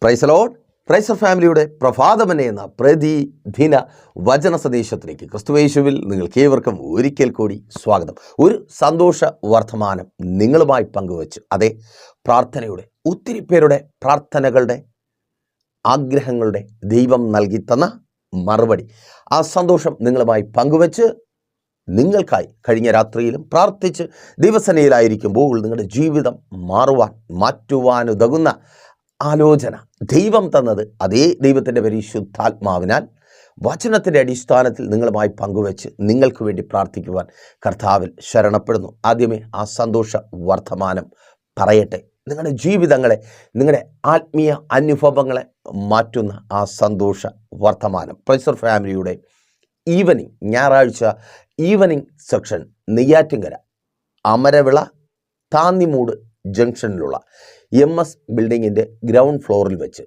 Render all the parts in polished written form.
Praise Lord. പ്രൈസർ ഫാമിലിയുടെ പ്രഭാതമനെ എന്ന പ്രതിദിന വചന സന്ദേശത്തിലേക്ക് ക്രിസ്തുയേശുവിൽ നിങ്ങൾക്ക് ഏവർക്കും ഒരിക്കൽ കൂടി സ്വാഗതം. ഒരു സന്തോഷ വർത്തമാനം നിങ്ങളുമായി പങ്കുവച്ചു. അതെ, പ്രാർത്ഥനയുടെ ഒത്തിരി പേരുടെ പ്രാർത്ഥനകളുടെ ആഗ്രഹങ്ങളുടെ ദൈവം നൽകി തന്ന മറുപടി, ആ സന്തോഷം നിങ്ങളുമായി പങ്കുവച്ച് നിങ്ങൾക്കായി കഴിഞ്ഞ രാത്രിയിലും പ്രാർത്ഥിച്ച് ദിവസനയിലായിരിക്കുമ്പോൾ നിങ്ങളുടെ ജീവിതം മാറ്റുവാനുതകുന്ന ആലോചന ദൈവം തന്നത് അതേ ദൈവത്തിൻ്റെ പരിശുദ്ധാത്മാവിനാൽ വചനത്തിൻ്റെ അടിസ്ഥാനത്തിൽ നിങ്ങളുമായി പങ്കുവെച്ച് നിങ്ങൾക്ക് വേണ്ടി പ്രാർത്ഥിക്കുവാൻ കർത്താവിൽ ശരണപ്പെടുന്നു. ആദ്യമേ ആ സന്തോഷ വർത്തമാനം പറയട്ടെ. നിങ്ങളുടെ ജീവിതങ്ങളെ, നിങ്ങളുടെ ആത്മീയ അനുഭവങ്ങളെ മാറ്റുന്ന ആ സന്തോഷ വർത്തമാനം പ്രൈസർ ഫാമിലിയുടെ ഞായറാഴ്ച ഈവനിങ് സെക്ഷൻ നെയ്യാറ്റിൻകര അമരവിള താന്നിമൂട് ജംഗ്ഷനിലുള്ള MS ബിൽഡിങ്ങിൻ്റെ ഗ്രൗണ്ട് ഫ്ലോറിൽ വെച്ച്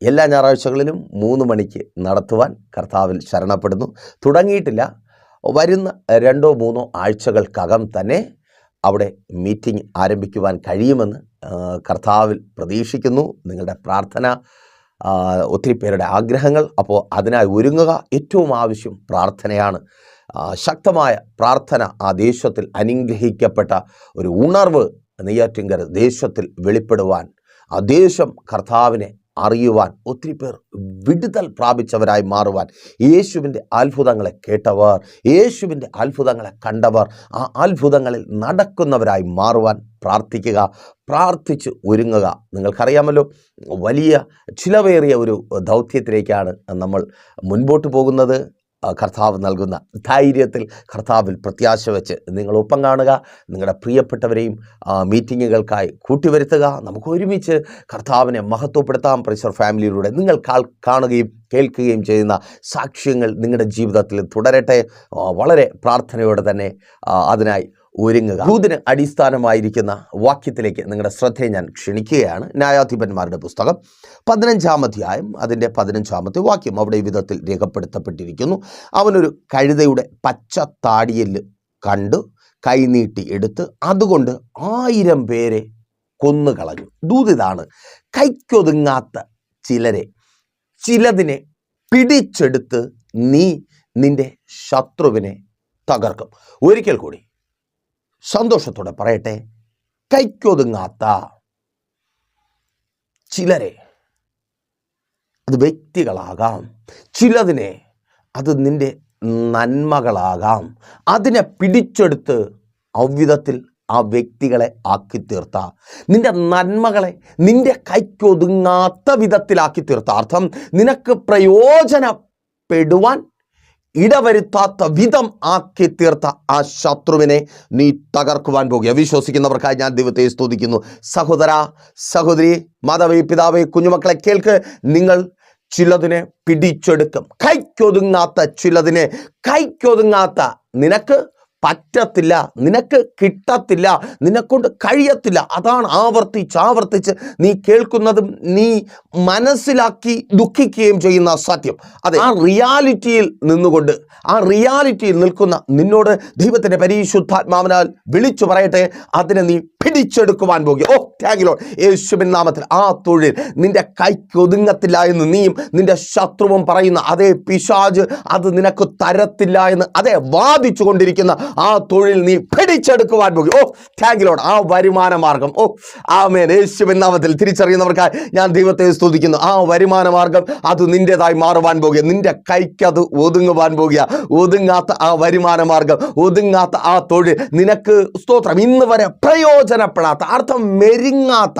എല്ലാ ഞായറാഴ്ചകളിലും 3 മണിക്ക് നടത്തുവാൻ കർത്താവിൽ ശരണപ്പെടുന്നു. തുടങ്ങിയിട്ടില്ല, വരുന്ന 2-3 ആഴ്ചകൾക്കകം തന്നെ അവിടെ മീറ്റിംഗ് ആരംഭിക്കുവാൻ കഴിയുമെന്ന് കർത്താവിൽ പ്രതീക്ഷിക്കുന്നു. നിങ്ങളുടെ പ്രാർത്ഥന, ഒത്തിരി പേരുടെ ആഗ്രഹങ്ങൾ, അപ്പോൾ അതിനായി ഒരുങ്ങുക. ഏറ്റവും ആവശ്യം പ്രാർത്ഥനയാണ്. ശക്തമായ പ്രാർത്ഥന ആ ദേശത്തിൽ അനുഗ്രഹിക്കപ്പെട്ട ഒരു ഉണർവ് നെയ്യാറ്റിൻകര ദേശത്തിൽ വെളിപ്പെടുവാൻ, ആ ദേശം കർത്താവിനെ അറിയുവാൻ, ഒത്തിരി പേർ വിടുതൽ പ്രാപിച്ചവരായി മാറുവാൻ, യേശുവിൻ്റെ അത്ഭുതങ്ങളെ കേട്ടവർ, യേശുവിൻ്റെ അത്ഭുതങ്ങളെ കണ്ടവർ, ആ അത്ഭുതങ്ങളിൽ നടക്കുന്നവരായി മാറുവാൻ പ്രാർത്ഥിക്കുക, പ്രാർത്ഥിച്ച് ഒരുങ്ങുക. നിങ്ങൾക്കറിയാമല്ലോ, വലിയ ചിലവേറിയ ഒരു ദൗത്യത്തിലേക്കാണ് നമ്മൾ മുൻപോട്ട് പോകുന്നത്. കർത്താവ് നൽകുന്ന ധൈര്യത്തിൽ കർത്താവിൽ പ്രത്യാശ വെച്ച് നിങ്ങൾ ഒപ്പം കാണുക. നിങ്ങളുടെ പ്രിയപ്പെട്ടവരെയും മീറ്റിങ്ങുകൾക്കായി കൂട്ടിവരുത്തുക. നമുക്ക് ഒരുമിച്ച് കർത്താവിനെ മഹത്വപ്പെടുത്താം. പ്രൈസർ ഫാമിലിയിലൂടെ നിങ്ങൾ കാണുകയും കേൾക്കുകയും ചെയ്യുന്ന സാക്ഷ്യങ്ങൾ നിങ്ങളുടെ ജീവിതത്തിൽ തുടരട്ടെ. വളരെ പ്രാർത്ഥനയോടെ തന്നെ അതിനായി ഒരുങ്ങുക. ദൂതിന് അടിസ്ഥാനമായിരിക്കുന്ന വാക്യത്തിലേക്ക് നിങ്ങളുടെ ശ്രദ്ധയെ ഞാൻ ക്ഷണിക്കുകയാണ്. ന്യായാധിപന്മാരുടെ പുസ്തകം 15-ാം അധ്യായം അതിൻ്റെ 15-ാമത്തെ വാക്യം. അവിടെ ഈ വിധത്തിൽ രേഖപ്പെടുത്തപ്പെട്ടിരിക്കുന്നു: അവനൊരു കഴുതയുടെ പച്ച താടിയെല്ല് കണ്ടു, കൈനീട്ടി എടുത്ത് അതുകൊണ്ട് 1000 പേരെ കൊന്നുകളഞ്ഞു. ദൂതിതാണ്, കൈക്കൊതുങ്ങാത്ത ചിലതിനെ പിടിച്ചെടുത്ത് നീ നിന്റെ ശത്രുവിനെ തകർക്കും. ഒരിക്കൽ കൂടി സന്തോഷത്തോടെ പറയട്ടെ, കൈക്കൊതുങ്ങാത്ത ചിലരെ, അത് വ്യക്തികളാകാം, ചിലതിനെ അത് നിന്റെ നന്മകളാകാം, അതിനെ പിടിച്ചെടുത്ത് അவ்விധത്തിൽ ആ വ്യക്തികളെ ആക്കി തീർത്ത, നിന്റെ നന്മകളെ നിന്റെ കൈക്കൊതുങ്ങാത്ത വിധത്തിലാക്കി തീർത്ത, അർത്ഥം നിനക്ക് പ്രയോജനപ്പെടുവാൻ ഇടവരുത്താത്ത വിധം ആക്കി തീർത്ത ആ ശത്രുവിനെ നീ തകർക്കുവാൻ പോകുക. വിശ്വസിക്കുന്നവർക്കായി ഞാൻ ദൈവത്തെ സ്തുതിക്കുന്നു. സഹോദര, സഹോദരി, മാതാവേ, പിതാവേ, കുഞ്ഞുമക്കളെ കേൾക്ക്. നിങ്ങൾ ചിലതിനെ പിടിച്ചെടുക്കും. കൈക്കൊതുങ്ങാത്ത നിനക്ക് പറ്റത്തില്ല, നിനക്ക് കിട്ടത്തില്ല, നിന്നെക്കൊണ്ട് കഴിയത്തില്ല. അതാണ് ആവർത്തിച്ച് നീ കേൾക്കുന്നതും നീ മനസ്സിലാക്കി ദുഃഖിക്കുകയും ചെയ്യുന്ന സത്യം. അതെ, ആ റിയാലിറ്റിയിൽ നിന്നുകൊണ്ട്, ആ റിയാലിറ്റിയിൽ നിൽക്കുന്ന നിന്നോട് ദൈവത്തിൻ്റെ പരിശുദ്ധാത്മാവിനാൽ വിളിച്ചു പറയട്ടെ, അതിനെ നീ പിടിച്ചെടുക്കുവാൻ പോകുക. Thank you Lord. യേശുവിൻ നാമത്തിൽ ആ തൊഴിൽ നിന്റെ കൈക്കൊതുങ്ങത്തില്ല എന്ന് നീയും നിന്റെ ശത്രുവും പറയുന്ന അതേ പിശാച് അത് നിനക്ക് തരത്തില്ല എന്ന് അതേ വാദിച്ചു കൊണ്ടിരിക്കുന്ന ആ തൊഴിൽ നീ പിടിച്ചെടുക്കുവാൻ പോകുക. Thank you Lord. ആ വരുമാന മാർഗം, ആമേൻ, യേശുവിൻ നാമത്തിൽ തിരിച്ചറിയുന്നവർക്കായി ഞാൻ ദൈവത്തെ സ്തുതിക്കുന്നു. ആ വരുമാന മാർഗം അത് നിന്റേതായി മാറുവാൻ പോകുക. നിന്റെ കൈക്ക് അത് ഒതുങ്ങുവാൻ പോകുക. ഒതുങ്ങാത്ത ആ വരുമാന മാർഗം, ഒതുങ്ങാത്ത ആ തൊഴിൽ നിനക്ക് സ്തോത്രം ഇന്ന് വരെ പ്രയോജനപ്പെടാത്ത, അർത്ഥം മെരുങ്ങാത്ത,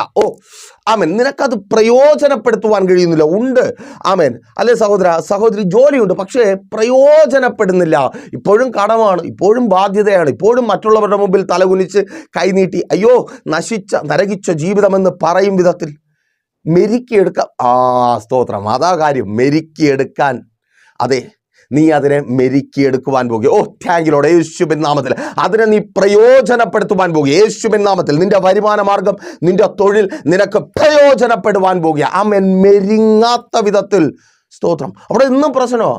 ആമേൻ, നിനക്കത് പ്രയോജനപ്പെടുത്തുവാൻ കഴിയുന്നില്ല. ഉണ്ട്, ആമേൻ, അല്ലേ സഹോദര, സഹോദരി, ജോലിയുണ്ട്, പക്ഷേ പ്രയോജനപ്പെടുന്നില്ല. ഇപ്പോഴും കടമാണ്, ഇപ്പോഴും ബാധ്യതയാണ്, ഇപ്പോഴും മറ്റുള്ളവരുടെ മുമ്പിൽ തലകുനിച്ച് കൈനീട്ടി അയ്യോ നരകിച്ച ജീവിതമെന്ന് പറയും വിധത്തിൽ മെരുക്കിയെടുക്കാം. സ്തോത്രം, അതാ കാര്യം, മെരുക്കിയെടുക്കാൻ. അതെ, നീ അതിനെ മെരുക്കിയെടുക്കുവാൻ പോകുക. Thank you Lord. യേശുവിൻ നാമത്തിൽ അതിനെ നീ പ്രയോജനപ്പെടുത്തുവാൻ പോകുക. യേശുവിൻ നാമത്തിൽ നിന്റെ വരുമാന മാർഗം, നിന്റെ തൊഴിൽ നിനക്ക് പ്രയോജനപ്പെടുവാൻ പോകുക. ആമേൻ. മെരുങ്ങാത്ത വിധത്തിൽ, സ്തോത്രം. അവിടെ ഇന്നും പ്രശ്നമോ?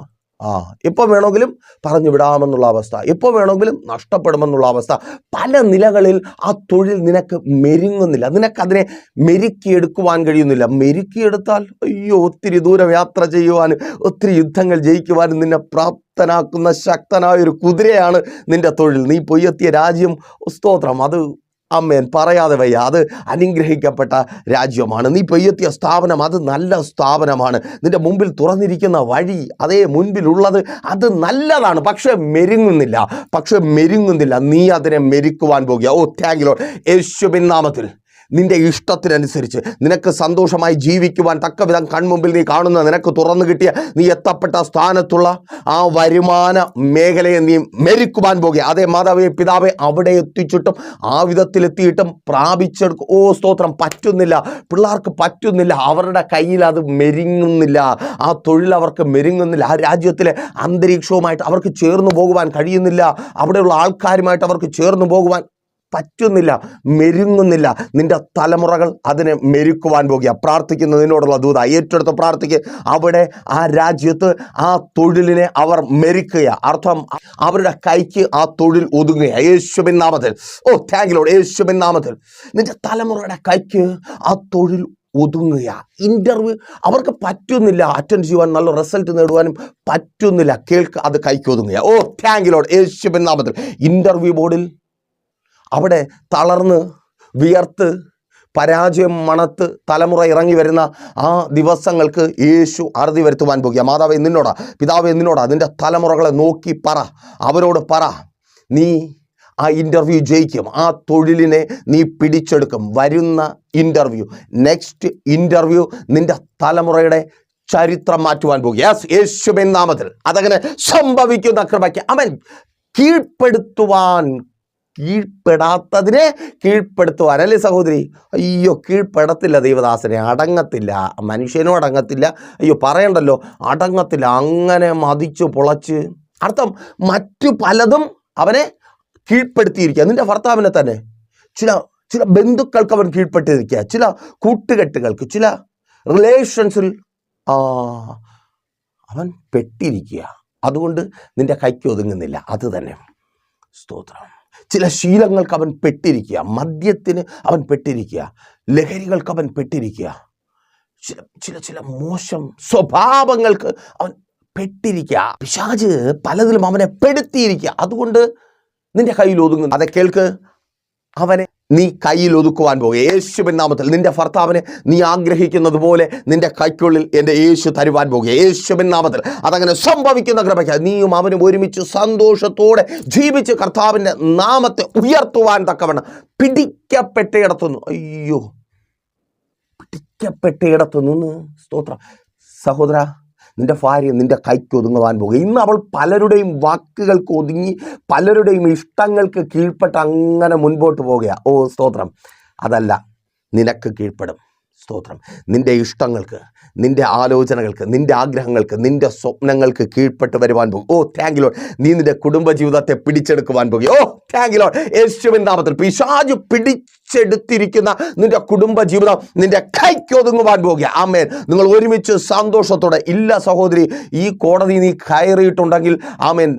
എപ്പോൾ വേണമെങ്കിലും പറഞ്ഞു വിടാമെന്നുള്ള അവസ്ഥ, എപ്പോൾ വേണമെങ്കിലും നഷ്ടപ്പെടുമെന്നുള്ള അവസ്ഥ. പല നിലകളിൽ ആ തൊഴിൽ നിനക്ക് മെരുങ്ങുന്നില്ല, നിനക്കതിനെ മെരുക്കിയെടുക്കുവാൻ കഴിയുന്നില്ല. മെരുക്കിയെടുത്താൽ അയ്യോ, ഒത്തിരി ദൂരം യാത്ര ചെയ്യുവാനും ഒത്തിരി യുദ്ധങ്ങൾ ജയിക്കുവാനും നിന്നെ പ്രാപ്തനാക്കുന്ന ശക്തനായൊരു കുതിരയാണ് നിന്റെ തൊഴിൽ. നീ പൊയ്യെത്തിയ രാജ്യം, സ്തോത്രം, അത് അമ്മേൻ പറയാതെ വയ്യ, അത് അനുഗ്രഹിക്കപ്പെട്ട രാജ്യമാണ്. നീ പെയ്യെത്തിയ സ്ഥാപനം, അത് നല്ല സ്ഥാപനമാണ്. നിന്റെ മുമ്പിൽ തുറന്നിരിക്കുന്ന വഴി, അതേ മുൻപിലുള്ളത്, അത് നല്ലതാണ്. പക്ഷെ മെരുങ്ങുന്നില്ല. നീ അതിനെ മെരുക്കുവാൻ പോകുക. Thank you Lord. യേശുവിൻ നാമത്തിൽ നിന്റെ ഇഷ്ടത്തിനനുസരിച്ച് നിനക്ക് സന്തോഷമായി ജീവിക്കുവാൻ തക്കവിധം കൺമുമ്പിൽ നീ കാണുന്ന, നിനക്ക് തുറന്നു കിട്ടിയ, നീ എത്തപ്പെട്ട സ്ഥാനത്തുള്ള ആ വരുമാന മേഖലയെ നീ മെരുക്കുവാൻ പോകുക. അതേ മാതാവേ, പിതാവേ, അവിടെ എത്തിച്ചിട്ടും ആ വിധത്തിലെത്തിയിട്ടും പ്രാപിച്ചെടുക്കും. സ്തോത്രം, പറ്റുന്നില്ല, പിള്ളേർക്ക് പറ്റുന്നില്ല, അവരുടെ കയ്യിൽ അത് മെരുങ്ങുന്നില്ല, ആ തൊഴിൽ അവർക്ക് മെരുങ്ങുന്നില്ല, ആ രാജ്യത്തിലെ അന്തരീക്ഷവുമായിട്ട് അവർക്ക് ചേർന്ന് പോകുവാൻ കഴിയുന്നില്ല, അവിടെയുള്ള ആൾക്കാരുമായിട്ട് അവർക്ക് ചേർന്ന് പോകുവാൻ പറ്റുന്നില്ല, മെരുങ്ങുന്നില്ല. നിന്റെ തലമുറകൾ അതിനെ മെരുക്കുവാൻ പോകുക. പ്രാർത്ഥിക്കുന്നതിനോടുള്ള ദൂത ഏറ്റെടുത്ത് പ്രാർത്ഥിക്കുക. അവിടെ ആ രാജ്യത്ത് ആ തൊഴിലിനെ അവർ മെരുക്കുക. അർത്ഥം, അവരുടെ കൈക്ക് ആ തൊഴിൽ ഒതുങ്ങുക. യേശുവിൻ നാമത്തിൽ. Thank you Lord. യേശുവിൻ നാമത്തിൽ നിന്റെ തലമുറയുടെ കൈക്ക് ആ തൊഴിൽ ഒതുങ്ങുക. ഇന്റർവ്യൂ അവർക്ക് പറ്റുന്നില്ല, അറ്റൻഡ് ചെയ്യുവാൻ, നല്ല റിസൾട്ട് നേടുവാനും പറ്റുന്നില്ല. അത് കൈക്ക് ഒതുങ്ങുക. Thank you Lord. യേശുവിൻ നാമത്തിൽ ഇന്റർവ്യൂ ബോർഡിൽ അവിടെ തളർന്ന് വിയർത്ത് പരാജയം മണത്ത് തലമുറ ഇറങ്ങി വരുന്ന ആ ദിവസങ്ങൾക്ക് യേശു അറുതി വരുത്തുവാൻ പോകുക. മാതാവേ നിന്നോടാ, പിതാവേ നിന്നോടാ, നിൻ്റെ തലമുറകളെ നോക്കി പറ, അവരോട് പറ, നീ ആ ഇൻ്റർവ്യൂ ജയിക്കും, ആ തൊഴിലിനെ നീ പിടിച്ചെടുക്കും. വരുന്ന ഇൻ്റർവ്യൂ, നെക്സ്റ്റ് ഇൻ്റർവ്യൂ നിൻ്റെ തലമുറയുടെ ചരിത്രം മാറ്റുവാൻ പോകുക. യേശുവിൻ നാമത്തിൽ അതങ്ങനെ സംഭവിക്കുന്ന കൃപയ്ക്ക് അവൻ കീഴ്പ്പെടാത്തതിനെ കീഴ്പ്പെടുത്തുവാൻ. അല്ലേ സഹോദരി? അയ്യോ, കീഴ്പ്പെടത്തില്ല ദൈവദാസനെ, അടങ്ങത്തില്ല, മനുഷ്യനും അടങ്ങത്തില്ല. അയ്യോ, പറയണ്ടല്ലോ, അടങ്ങത്തില്ല. അങ്ങനെ മതിച്ചു പൊളച്ച്, അർത്ഥം മറ്റു പലതും അവനെ കീഴ്പ്പെടുത്തിയിരിക്കുക. നിന്റെ ഭർത്താവിനെ തന്നെ ചില ബന്ധുക്കൾക്ക് അവൻ കീഴ്പ്പെട്ടിരിക്കുക, ചില കൂട്ടുകെട്ടുകൾക്ക്, ചില റിലേഷൻസിൽ അവൻ പെട്ടിരിക്കുക. അതുകൊണ്ട് നിന്റെ കൈക്ക് ഒതുങ്ങുന്നില്ല. അത് തന്നെ സ്തോത്രം. ചില ശീലങ്ങൾക്ക് അവൻ പെട്ടിരിക്കുക, മദ്യത്തിന് അവൻ പെട്ടിരിക്കുക, ലഹരികൾക്ക് അവൻ പെട്ടിരിക്കുക, ചില മോശം സ്വഭാവങ്ങൾക്ക് അവൻ പെട്ടിരിക്കുക. പിശാച് പലതിലും അവനെ പെടുത്തിയിരിക്കുക. അതുകൊണ്ട് നിന്റെ കയ്യിൽ ഒതുങ്ങുന്നു. അതെ, കേൾക്ക്, അവനെ നീ കയ്യിൽ ഒതുക്കുവാൻ പോകുക. യേശുവിൻ നാമത്തിൽ നിന്റെ ഭർത്താവിനെ നീ ആഗ്രഹിക്കുന്നത് പോലെ നിന്റെ കൈക്കുള്ളിൽ എൻ്റെ യേശു തരുവാൻ പോകുക. യേശുവിൻ നാമത്തിൽ അതങ്ങനെ സംഭവിക്കുന്ന കൃപയ്ക്ക് നീയും അവനും ഒരുമിച്ച് സന്തോഷത്തോടെ ജീവിച്ച് കർത്താവിൻ്റെ നാമത്തെ ഉയർത്തുവാൻ തക്കവണ്ണം പിടിക്കപ്പെട്ടിടത്തുന്നു. അയ്യോ, പിടിക്കപ്പെട്ടിടത്തുനിന്ന് സ്തോത്രം. സഹോദര, നിന്റെ ഭാര്യ നിന്റെ കൈക്ക് ഒതുങ്ങുവാൻ പോകുക. ഇന്ന് അവൾ പലരുടെയും വാക്കുകൾക്ക് ഒതുങ്ങി, പലരുടെയും ഇഷ്ടങ്ങൾക്ക് കീഴ്പ്പെട്ട് അങ്ങനെ മുൻപോട്ട് പോകുക. സ്തോത്രം. അതല്ല, നിനക്ക് കീഴ്പ്പെടും. സ്തോത്രം. നിന്റെ ഇഷ്ടങ്ങൾക്ക്, നിന്റെ ആലോചനകൾക്ക്, നിന്റെ ആഗ്രഹങ്ങൾക്ക്, നിന്റെ സ്വപ്നങ്ങൾക്ക് കീഴ്പ്പെട്ട് വരുവാൻ പോകും. Thank you Lord. നീ നിന്റെ കുടുംബജീവിതത്തെ പിടിച്ചെടുക്കുവാൻ പോകും. Thank you Lord. യേശുവിൻ നാമത്തിൽ പിശാച് പിടിച്ചെടുത്തിരിക്കുന്ന നിന്റെ കുടുംബജീവിതം നിന്റെ കൈക്ക് ഒതുങ്ങുവാൻ പോകുക. ആമേൻ. നിങ്ങൾ ഒരുമിച്ച് സന്തോഷത്തോടെ, ഇല്ല സഹോദരി, ഈ കോടതി നീ കയറിയിട്ടുണ്ടെങ്കിൽ ആമേൻ,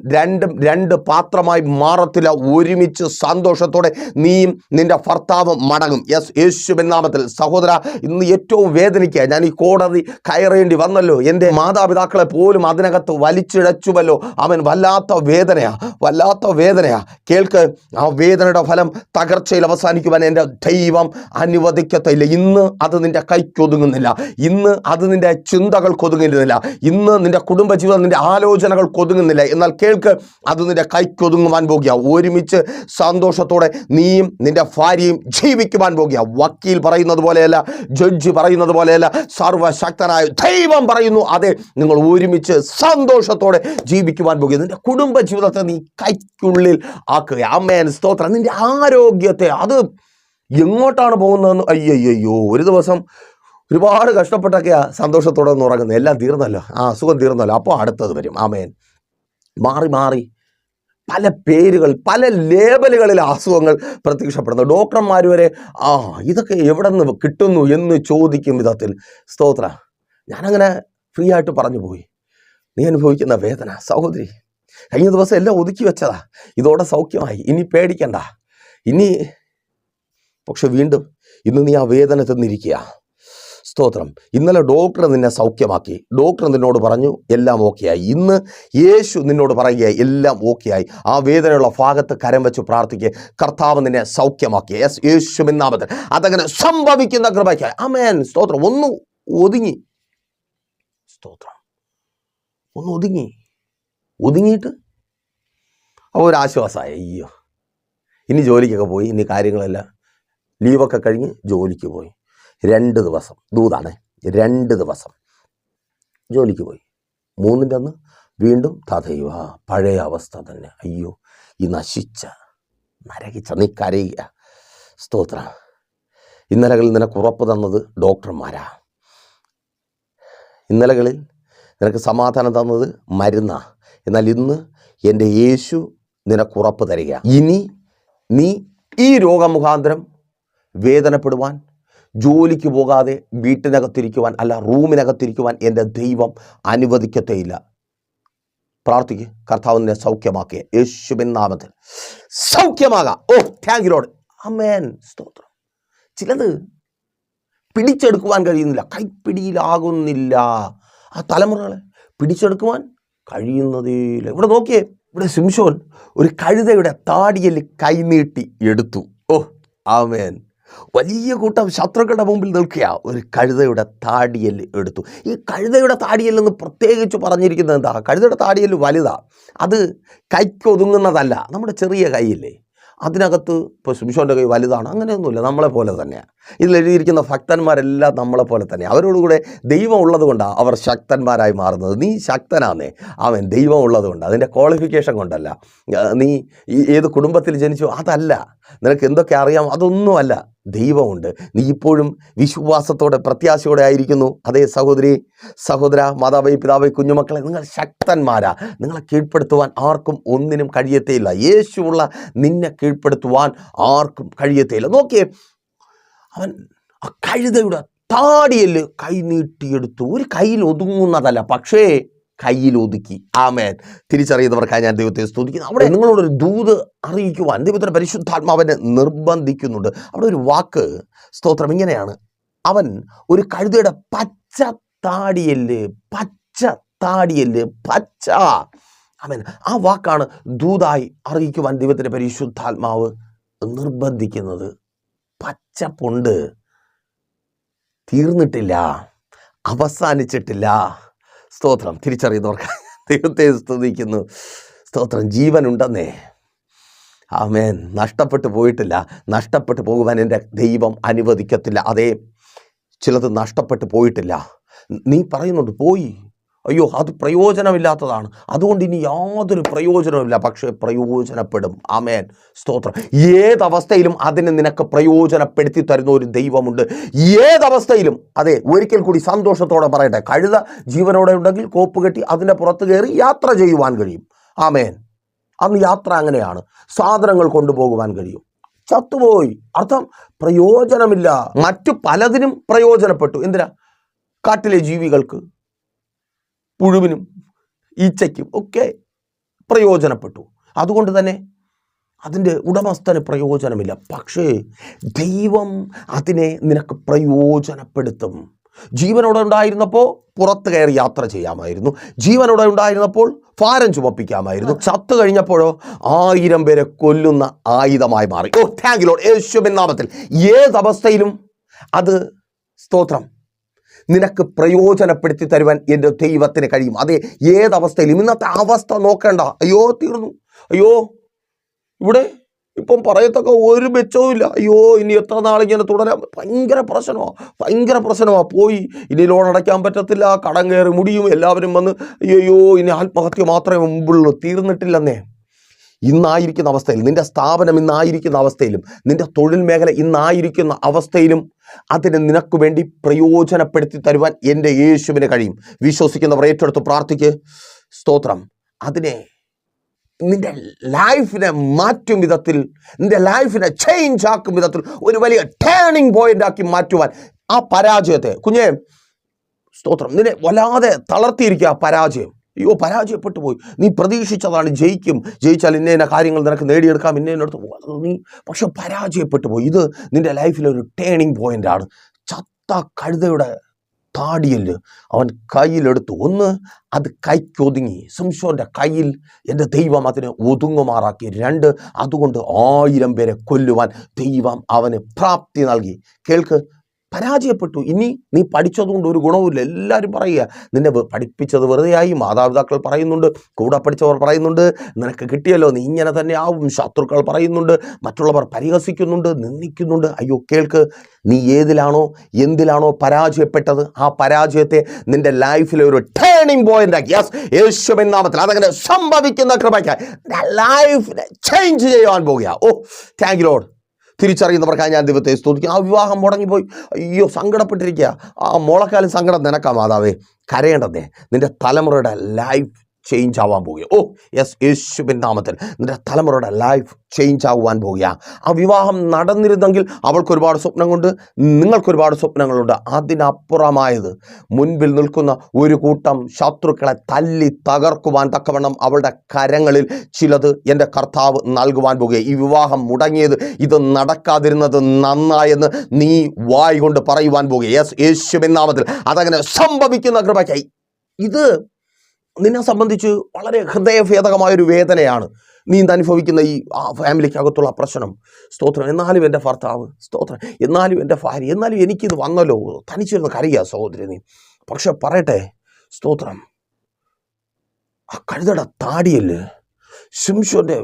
രണ്ട് പാത്രമായി മാറത്തില്ല. ഒരുമിച്ച് സന്തോഷത്തോടെ നീയും നിന്റെ ഭർത്താവും മടങ്ങും. യേശുവിൻ നാമത്തിൽ. സഹോദര, ഇന്ന് ഏറ്റവും വേദനിക്കുക, ഞാൻ ഈ കോടതി കയറേണ്ടി വന്നല്ലോ, എൻ്റെ മാതാപിതാക്കളെ പോലും അതിനകത്ത് വലിച്ചിഴച്ചുവല്ലോ. അവൻ വല്ലാത്ത വേദനയാ. കേൾക്ക്, ആ വേദനയുടെ ഫലം തകർച്ചയിൽ അവസാനിക്കുവാൻ എൻ്റെ ദൈവം അനുവദിക്കത്തില്ല. ഇന്ന് അത് നിന്റെ കൈക്കൊതുങ്ങുന്നില്ല, ഇന്ന് അത് നിന്റെ ചിന്തകൾക്കൊതുങ്ങുന്നില്ല, ഇന്ന് നിന്റെ കുടുംബജീവിതം, നിന്റെ ആലോചനകൾക്കൊതുങ്ങുന്നില്ല. എന്നാൽ കേൾക്ക്, അത് നിന്റെ കൈക്കൊതുങ്ങുവാൻ പോകുക. ഒരുമിച്ച് സന്തോഷത്തോടെ നീയും നിന്റെ ഭാര്യയും ജീവിക്കുവാൻ പോകുക. വക്കീൽ പറയുന്നത് പോലെയല്ല, ജഡ്ജി പറയുന്നത് പോലെയല്ല, സർവശക്തനായ ദൈവം പറയുന്നു, അതെ, നിങ്ങൾ ഒരുമിച്ച് സന്തോഷത്തോടെ ജീവിക്കുവാൻ പോകുക. നിന്റെ കുടുംബ ജീവിതത്തെ നീ കൈക്കുള്ളിൽ ആക്കുക. ആമേൻ. സ്തോത്രം. നിന്റെ ആരോഗ്യത്തെ, അത് എങ്ങോട്ടാണ് പോകുന്നതെന്ന്, അയ്യോ, ഒരു ദിവസം ഒരുപാട് കഷ്ടപ്പെട്ടൊക്കെയാ സന്തോഷത്തോടെ ഒന്ന് ഉറങ്ങുന്നത്. എല്ലാം തീർന്നല്ലോ, അസുഖം തീർന്നല്ലോ, അപ്പോൾ അടുത്തത് വരും. ആമേൻ. മാറി പല പേരുകൾ, പല ലേബലുകളിൽ അസുഖങ്ങൾ പ്രത്യക്ഷപ്പെടുന്നു. ഡോക്ടർമാർ വരെ ഇതൊക്കെ എവിടെ നിന്ന് കിട്ടുന്നു എന്ന് ചോദിക്കും വിധത്തിൽ. സ്തോത്ര. ഞാനങ്ങനെ ഫ്രീ ആയിട്ട് പറഞ്ഞു പോയി. നീ അനുഭവിക്കുന്ന വേദന. സഹോദരി, കഴിഞ്ഞ ദിവസം എല്ലാം ഒതുക്കി വെച്ചതാ, ഇതോടെ സൗഖ്യമായി, ഇനി പേടിക്കണ്ട. ഇനി പക്ഷെ വീണ്ടും ഇന്ന് നീ ആ വേദന തിന്നിരിക്കുക. സ്തോത്രം. ഇന്നലെ ഡോക്ടർ നിന്നെ സൗഖ്യമാക്കി, ഡോക്ടർ നിന്നോട് പറഞ്ഞു എല്ലാം ഓക്കെയായി. ഇന്ന് യേശു നിന്നോട് പറയുകയായി എല്ലാം ഓക്കെയായി. ആ വേദനയുള്ള ഭാഗത്ത് കരം വെച്ച് പ്രാർത്ഥിക്കുക, കർത്താവ് നിന്നെ സൗഖ്യമാക്കി. യേശുവിൻ നാമത്തിൽ അതങ്ങനെ സംഭവിക്കുന്ന കൃപയ്ക്കായി. ആമേൻ. സ്തോത്രം. ഒന്ന് ഒതുങ്ങി. സ്തോത്രം. ഒന്ന് ഒതുങ്ങിയിട്ട് ഒരാശ്വാസമായി. അയ്യോ, ഇനി ജോലിക്കൊക്കെ പോയി, ഇനി കാര്യങ്ങളെല്ലാം ലീവൊക്കെ കഴിഞ്ഞ് ജോലിക്ക് പോയി. 2 ദിവസം ദൂതാണ്, 2 ദിവസം ജോലിക്ക് പോയി. 3ൻ്റെ അന്ന് വീണ്ടും തഥൈവ പഴയ അവസ്ഥ തന്നെ. അയ്യോ, ഈ നശിച്ച നരകിച്ച നീ കരയുക. സ്തോത്ര. ഇന്നലകളിൽ നിനക്ക് ഉറപ്പ് തന്നത് ഡോക്ടർമാരാ. ഇന്നലകളിൽ നിനക്ക് സമാധാനം തന്നത് മരുന്നാ. എന്നാൽ ഇന്ന് എൻ്റെ യേശു നിനക്കുറപ്പ് തരിക. ഇനി നീ ഈ രോഗമുഖാന്തരം വേദനപ്പെടുവാൻ, ജോലിക്ക് പോകാതെ വീട്ടിനകത്തിരിക്കുവാൻ, അല്ല റൂമിനകത്തിരിക്കുവാൻ എൻ്റെ ദൈവം അനുവദിക്കത്തേയില്ല. പ്രാർത്ഥിക്ക്, കർത്താവ് നിന്നെ സൗഖ്യമാക്കിയ യേശുവിൻ നാമത്തിൽ സൗഖ്യമാകാം. ഓ, താങ്ക് യു ലോർഡ്. ആമേൻ. സ്തോത്രം. ചിലത് പിടിച്ചെടുക്കുവാൻ കഴിയുന്നില്ല, കൈപ്പിടിയിലാകുന്നില്ല. ആ തലമുറകളെ പിടിച്ചെടുക്കുവാൻ കഴിയുന്നതേയില്ല. ഇവിടെ നോക്കിയേ, ഇവിടെ ശിംശോൻ ഒരു കഴുതയുടെ താടിയിൽ കൈനീട്ടി എടുത്തു. ഓ, ആമേൻ. വലിയ കൂട്ടം ശത്രുക്കളുടെ മുമ്പിൽ നിൽക്കുക, ഒരു കഴുതയുടെ താടിയിൽ എടുത്തു. ഈ കഴുതയുടെ താടിയിൽ നിന്ന് പ്രത്യേകിച്ച് പറഞ്ഞിരിക്കുന്നത് എന്താ? കഴുതയുടെ താടിയിൽ വലുതാ, അത് കൈക്കൊതുങ്ങുന്നതല്ല. നമ്മുടെ ചെറിയ കൈയില്ലേ, അതിനകത്ത് ഇപ്പോൾ ശിംശോൻ്റെ കൈ വലുതാണ്, അങ്ങനെയൊന്നുമില്ല, നമ്മളെ പോലെ തന്നെയാണ്. ഇതിലെഴുതിയിരിക്കുന്ന ഭക്തന്മാരെല്ലാം നമ്മളെ പോലെ തന്നെയാണ്. അവരോടുകൂടെ ദൈവം ഉള്ളത് കൊണ്ടാണ് അവർ ശക്തന്മാരായി മാറുന്നത്. നീ ശക്തനാന്നേ, അവൻ ദൈവം ഉള്ളത് കൊണ്ട്, അതിൻ്റെ ക്വാളിഫിക്കേഷൻ കൊണ്ടല്ല. നീ ഏത് കുടുംബത്തിൽ ജനിച്ചു അതല്ല, നിനക്ക് എന്തൊക്കെ അറിയാം അതൊന്നുമല്ല. ദൈവമുണ്ട്. നീ ഇപ്പോഴും വിശ്വാസത്തോടെ പ്രത്യാശയോടെ ആയിരിക്കുന്നു. അതേ സഹോദരി, സഹോദര, മാതാവേ, പിതാവേ, കുഞ്ഞുമക്കളെ, നിങ്ങൾ ശക്തന്മാരാ. നിങ്ങളെ കീഴ്പ്പെടുത്തുവാൻ ആർക്കും ഒന്നിനും കഴിയത്തേയില്ല. യേശുവുള്ള നിന്നെ കീഴ്പ്പെടുത്തുവാൻ ആർക്കും കഴിയത്തേയില്ല. നോക്കിയേ, അവൻ ആ കഴുതയുടെ താടിയിൽ കൈ നീട്ടിയെടുത്തു. ഒരു കയ്യിൽ ഒതുങ്ങുന്നതല്ല, പക്ഷേ കയ്യിൽ ഒതുക്കി. ആമേൻ. തിരിച്ചറിയുന്നവർക്കായി ഞാൻ ദൈവത്തെ സ്തുതിക്കുന്നു. അവിടെ നിങ്ങളോടൊരു ദൂത് അറിയിക്കുവാൻ ദൈവത്തിൻ്റെ പരിശുദ്ധാത്മാവിനെ നിർബന്ധിക്കുന്നുണ്ട്. അവിടെ ഒരു വാക്ക്, സ്തോത്രം, ഇങ്ങനെയാണ്: അവൻ ഒരു കഴുതയുടെ പച്ച താടിയല്, പച്ച. ആമേൻ. ആ വാക്കാണ് ദൂതായി അറിയിക്കുവാൻ ദൈവത്തിൻ്റെ പരിശുദ്ധാത്മാവ് നിർബന്ധിക്കുന്നത്. പച്ചപ്പുണ്ട്, തീർന്നിട്ടില്ല, അവസാനിച്ചിട്ടില്ല. സ്തോത്രം. തിരിച്ചറിയുന്നവർക്ക് ദൈവത്തെ സ്തുതിക്കുന്നു. സ്തോത്രം. ജീവനുണ്ടെന്നേ. ആമേൻ. നഷ്ടപ്പെട്ടു പോയിട്ടില്ല, നഷ്ടപ്പെട്ടു പോകുവാൻ എൻ്റെ ദൈവം അനുവദിക്കത്തില്ല. അതേ, ചിലത് നഷ്ടപ്പെട്ടു പോയിട്ടില്ല. നീ പറയുന്നുണ്ട് പോയി, അയ്യോ അത് പ്രയോജനമില്ലാത്തതാണ്, അതുകൊണ്ട് ഇനി യാതൊരു പ്രയോജനവുമില്ല. പക്ഷേ പ്രയോജനപ്പെടും. ആമേൻ. സ്തോത്രം. ഏതവസ്ഥയിലും അതിനെ നിനക്ക് പ്രയോജനപ്പെടുത്തി തരുന്ന ഒരു ദൈവമുണ്ട്. ഏതവസ്ഥയിലും. അതെ, ഒരിക്കൽ കൂടി സന്തോഷത്തോടെ പറയട്ടെ, കഴുത ജീവനോടെ ഉണ്ടെങ്കിൽ കോപ്പ് കെട്ടി അതിൻ്റെ പുറത്ത് കയറി യാത്ര ചെയ്യുവാൻ കഴിയും. ആമേൻ. അന്ന് യാത്ര അങ്ങനെയാണ്, സാധനങ്ങൾ കൊണ്ടുപോകുവാൻ കഴിയും. ചത്തുപോയി, അർത്ഥം പ്രയോജനമില്ല. മറ്റു പലതിനും പ്രയോജനപ്പെട്ടു. എന്തിനാ? കാട്ടിലെ ജീവികൾക്ക്, പുഴുവിനും ഈച്ചയ്ക്കും ഒക്കെ പ്രയോജനപ്പെട്ടു. അതുകൊണ്ട് തന്നെ അതിൻ്റെ ഉടമസ്ഥന് പ്രയോജനമില്ല. പക്ഷേ ദൈവം അതിനെ നിനക്ക് പ്രയോജനപ്പെടുത്തും. ജീവനോടെ ഉണ്ടായിരുന്നപ്പോൾ പുറത്ത് കയറി യാത്ര ചെയ്യാമായിരുന്നു, ജീവനോടെ ഉണ്ടായിരുന്നപ്പോൾ ഭാരം ചുമപ്പിക്കാമായിരുന്നു. ചത്തു കഴിഞ്ഞപ്പോഴോ 1000 പേരെ കൊല്ലുന്ന ആയുധമായി മാറി. ഓ, താങ്ക് യു ലോർഡ്. യേശുവിൻ നാമത്തിൽ ഏതവസ്ഥയിലും അത്, സ്തോത്രം, നിനക്ക് പ്രയോജനപ്പെടുത്തി തരുവാൻ എൻ്റെ ദൈവത്തിന് കഴിയും. അതേ, ഏതവസ്ഥയിലും. ഇന്നത്തെ അവസ്ഥ നോക്കേണ്ട, അയ്യോ തീർന്നു, അയ്യോ ഇവിടെ ഇപ്പം പറയത്തക്ക ഒരു മെച്ചവുമില്ല, അയ്യോ ഇനി എത്ര നാളിങ്ങനെ തുടരാൻ, ഭയങ്കര പ്രശ്നമാണ്. പോയി ഇനി ലോൺ അടയ്ക്കാൻ പറ്റത്തില്ല, കടം കയറി മുടിയും, എല്ലാവരും വന്ന് അയ്യോ ഇനി ആത്മഹത്യ മാത്രമേ മുമ്പുള്ളൂ. തീർന്നിട്ടില്ലെന്നേ. ഇന്നായിരിക്കുന്ന അവസ്ഥയിൽ, നിൻ്റെ സ്ഥാപനം ഇന്നായിരിക്കുന്ന അവസ്ഥയിലും, നിൻ്റെ തൊഴിൽ മേഖല ഇന്നായിരിക്കുന്ന അവസ്ഥയിലും അതിനെ നിനക്ക് വേണ്ടി പ്രയോജനപ്പെടുത്തി തരുവാൻ എൻ്റെ യേശുവിന് കഴിയും. വിശ്വസിക്കുന്നവർ ഏറ്റെടുത്ത് പ്രാർത്ഥിക്ക്. സ്തോത്രം. അതിനെ നിൻ്റെ ലൈഫിനെ മാറ്റും വിധത്തിൽ, നിൻ്റെ ലൈഫിനെ ചേഞ്ച് ആക്കും വിധത്തിൽ, ഒരു വലിയ ടേണിംഗ് പോയിന്റ് ആക്കി മാറ്റുവാൻ ആ പരാജയത്തെ, കുഞ്ഞേ, സ്തോത്രം, നിന്നെ വല്ലാതെ തളർത്തിയിരിക്കുക ആ പരാജയം. അയ്യോ പരാജയപ്പെട്ടു പോയി, നീ പ്രതീക്ഷിച്ചതാണ് ജയിച്ചാൽ ഇന്ന കാര്യങ്ങൾ നിനക്ക് നേടിയെടുക്കാം, ഇന്നടുത്ത് നീ പക്ഷെ പരാജയപ്പെട്ടു പോയി. ഇത് നിന്റെ ലൈഫിലൊരു ടേണിംഗ് പോയിൻ്റാണ്. ചത്ത കഴുതയുടെ താടിയല് അവൻ കയ്യിലെടുത്തു. ഒന്ന്, അത് കൈക്കൊതുങ്ങി. സിംസോൻ്റെ കയ്യിൽ എൻ്റെ ദൈവം അതിനെ ഒതുങ്ങുമാറാക്കി. രണ്ട്, അതുകൊണ്ട് 1000 പേരെ കൊല്ലുവാൻ ദൈവം അവന് പ്രാപ്തി നൽകി. കേൾക്ക്, പരാജയപ്പെട്ടു. ഇനി നീ പഠിച്ചതുകൊണ്ട് ഒരു ഗുണവുമില്ല. എല്ലാവരും പറയുക നിന്നെ പഠിപ്പിച്ചത് വെറുതെയായി. മാതാപിതാക്കൾ പറയുന്നുണ്ട്, കൂടെ പഠിച്ചവർ പറയുന്നുണ്ട്, നിനക്ക് കിട്ടിയല്ലോ നീ ഇങ്ങനെ തന്നെ ആവും. ശത്രുക്കൾ പറയുന്നുണ്ട്, മറ്റുള്ളവർ പരിഹസിക്കുന്നുണ്ട്, നിന്ദിക്കുന്നുണ്ട്. അയ്യോ കേൾക്ക്, നീ എന്തിലാണോ പരാജയപ്പെട്ടത്, ആ പരാജയത്തെ നിന്റെ ലൈഫിലെ ഒരു ടേണിംഗ് പോയിന്റ് ആക്കി. യേശുവിൻ നാമത്തിൽ അതങ്ങനെ സംഭവിക്കുന്ന കൃപയ്ക്കായി ലൈഫിനെ ചേഞ്ച് ചെയ്യുവാൻ പോകുക. ഓ താങ്ക് യു ലോർഡ്. തിരിച്ചറിയുന്നവർക്കായി ഞാൻ ദൈവത്തെ സ്തുതിക്കും. ആ വിവാഹം മുടങ്ങിപ്പോയി, അയ്യോ സങ്കടപ്പെട്ടിരിക്കുക. ആ മോളക്കാലം സങ്കടം നിനക്കാ മാതാവേ. കരയേണ്ടതേ, നിന്റെ തലമുറയുടെ ലൈഫ് ചേഞ്ച് ആവാൻ പോവുക. ഓ യെസ്, യേശുവിൻ നാമത്തിൽ നിന്റെ തലമുറയുടെ ലൈഫ് ചേഞ്ച് ആകുവാൻ പോവുക. ആ വിവാഹം നടന്നിരുന്നെങ്കിൽ അവൾക്കൊരുപാട് സ്വപ്നങ്ങളുണ്ട്, നിങ്ങൾക്കൊരുപാട് സ്വപ്നങ്ങളുണ്ട്. അതിനപ്പുറമായത് മുൻപിൽ നിൽക്കുന്ന ഒരു കൂട്ടം ശത്രുക്കളെ തല്ലി തകർക്കുവാൻ തക്കവണ്ണം അവളുടെ കരങ്ങളിൽ ചിലത് എൻ്റെ കർത്താവ് നൽകുവാൻ പോകുക. ഈ വിവാഹം മുടങ്ങിയത്, ഇത് നടക്കാതിരുന്നത് നന്നായെന്ന് നീ വായ് കൊണ്ട് പറയുവാൻ പോകുക. യെസ്, യേശുവിൻ നാമത്തിൽ അതങ്ങനെ സംഭവിക്കുന്ന കൃപയ്ക്കായി. ഇത് നിന്നെ സംബന്ധിച്ച് വളരെ ഹൃദയഭേദകമായൊരു വേദനയാണ് നീ അനുഭവിക്കുന്ന ഈ ഫാമിലിക്കകത്തുള്ള പ്രശ്നം. സ്തോത്രം. എന്നാലും എൻ്റെ ഭർത്താവ്, സ്തോത്രം, എന്നാലും എൻ്റെ ഭാര്യ, എന്നാലും എനിക്കിത് വന്നല്ലോ, തനിച്ചിരുന്ന് കരയുക സഹോദരി നീ. പക്ഷെ പറയട്ടെ, സ്തോത്രം, ആ കഴുതയുടെ താടിയല് ശിംശോൻ്റെ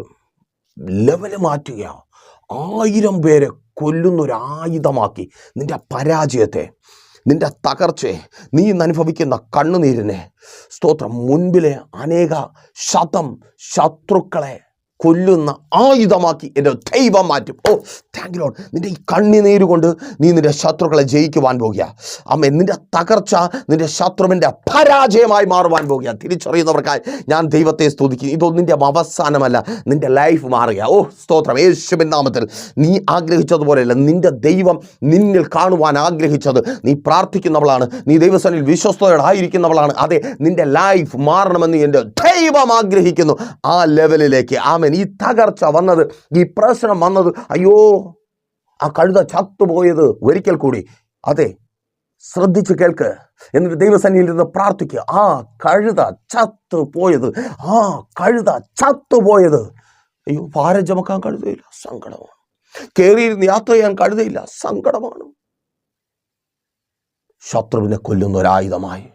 ലെവല് മാറ്റുക. 1000 പേരെ കൊല്ലുന്നൊരായുധമാക്കി നിന്റെ പരാജയത്തെ, നിന്റെ തകർച്ചയെ, നീ ഇന്ന് അനുഭവിക്കുന്ന കണ്ണുനീരിനെ, സ്തോത്രം, മുൻപിലെ അനേക ശത്രുക്കളെ കൊല്ലുന്ന ആയുധമാക്കി എൻ്റെ ദൈവം മാറ്റും. ഓ താങ്ക് യു ലോർഡ്. നിന്റെ ഈ കണ്ണുനീര് കൊണ്ട് നീ നിന്റെ ശത്രുക്കളെ ജയിക്കുവാൻ പോകുക. അമ്മ, നിന്റെ തകർച്ച നിന്റെ ശത്രുവിൻ്റെ പരാജയമായി മാറുവാൻ പോകുക. തിരിച്ചറിയുന്നവർക്കായി ഞാൻ ദൈവത്തെ സ്തുതിക്കും. ഇതൊന്നും നിന്റെ അവസാനമല്ല, നിന്റെ ലൈഫ് മാറുക. ഓ സ്തോത്രം, യേശുവിൻ നാമത്തിൽ. നീ ആഗ്രഹിച്ചതുപോലെയല്ല, നിന്റെ ദൈവം നിന്നിൽ കാണുവാൻ ആഗ്രഹിച്ചത്. നീ പ്രാർത്ഥിക്കുന്നവളാണ്, നീ ദൈവസന്നിധിയിൽ വിശ്വസ്തയോടെ ആയിരിക്കുന്നവളാണ്. അതെ, നിന്റെ ലൈഫ് മാറണമെന്ന് എൻ്റെ ദൈവം ആഗ്രഹിക്കുന്നു. ആ ലെവലിലേക്ക് ആമേൻ. ഈ തകർച്ച വന്നത്, ഈ പ്രശ്നം വന്നത്, അയ്യോ ആ കഴുത ചത്തുപോയത് ഒരിക്കൽ കൂടി, അതെ, ശ്രദ്ധിച്ച് കേൾക്ക്. എന്നിട്ട് ദൈവസന്നിധിയിൽ നിന്ന് പ്രാർത്ഥിക്കുക. ആ കഴുത ചത്തുപോയത്, അയ്യോ ഭാരം ചുമക്കാൻ കഴുതയില്ല, സങ്കടമാണ്. കയറിയിരുന്ന് യാത്ര ചെയ്യാൻ കഴുതയില്ല, സങ്കടമാണ്. ശത്രുവിനെ കൊല്ലുന്ന ഒരായുധമായി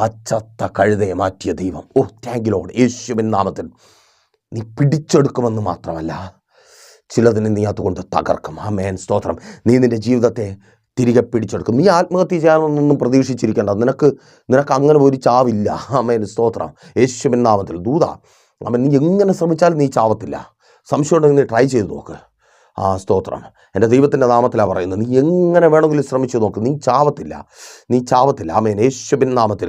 ആ ചത്ത കഴുതയെ മാറ്റിയ ദൈവം. ഓ താങ്ക് യു ലോർഡ്. യേശുവിൻ നാമത്തിൽ നീ പിടിച്ചെടുക്കുമെന്ന് മാത്രമല്ല, ചിലതിനെ നീ അതുകൊണ്ട് തകർക്കും. ആമേൻ, സ്തോത്രം. നീ നിൻ്റെ ജീവിതത്തെ തിരികെ പിടിച്ചെടുക്കും. നീ ആത്മഹത്യ ചെയ്യാനൊന്നും പ്രതീക്ഷിച്ചിരിക്കേണ്ട. നിനക്ക് അങ്ങനെ ഒരു ചാവില്ല. ആമേൻ, സ്തോത്രം. യേശുവിൻ നാമത്തിൽ ദൂത, ആമേൻ. നീ എങ്ങനെ ശ്രമിച്ചാലും നീ ചാവത്തില്ല. സംശയം ഉണ്ടെങ്കിൽ നീ ട്രൈ ചെയ്ത് നോക്ക്. ആ സ്തോത്രം, എൻ്റെ ദൈവത്തിൻ്റെ നാമത്തിലാണ് പറയുന്നത്. നീ എങ്ങനെ വേണമെങ്കിലും ശ്രമിച്ചു നോക്ക്, നീ ചാവത്തില്ല. ആമേൻ, യേശുവിൻ നാമത്തിൽ.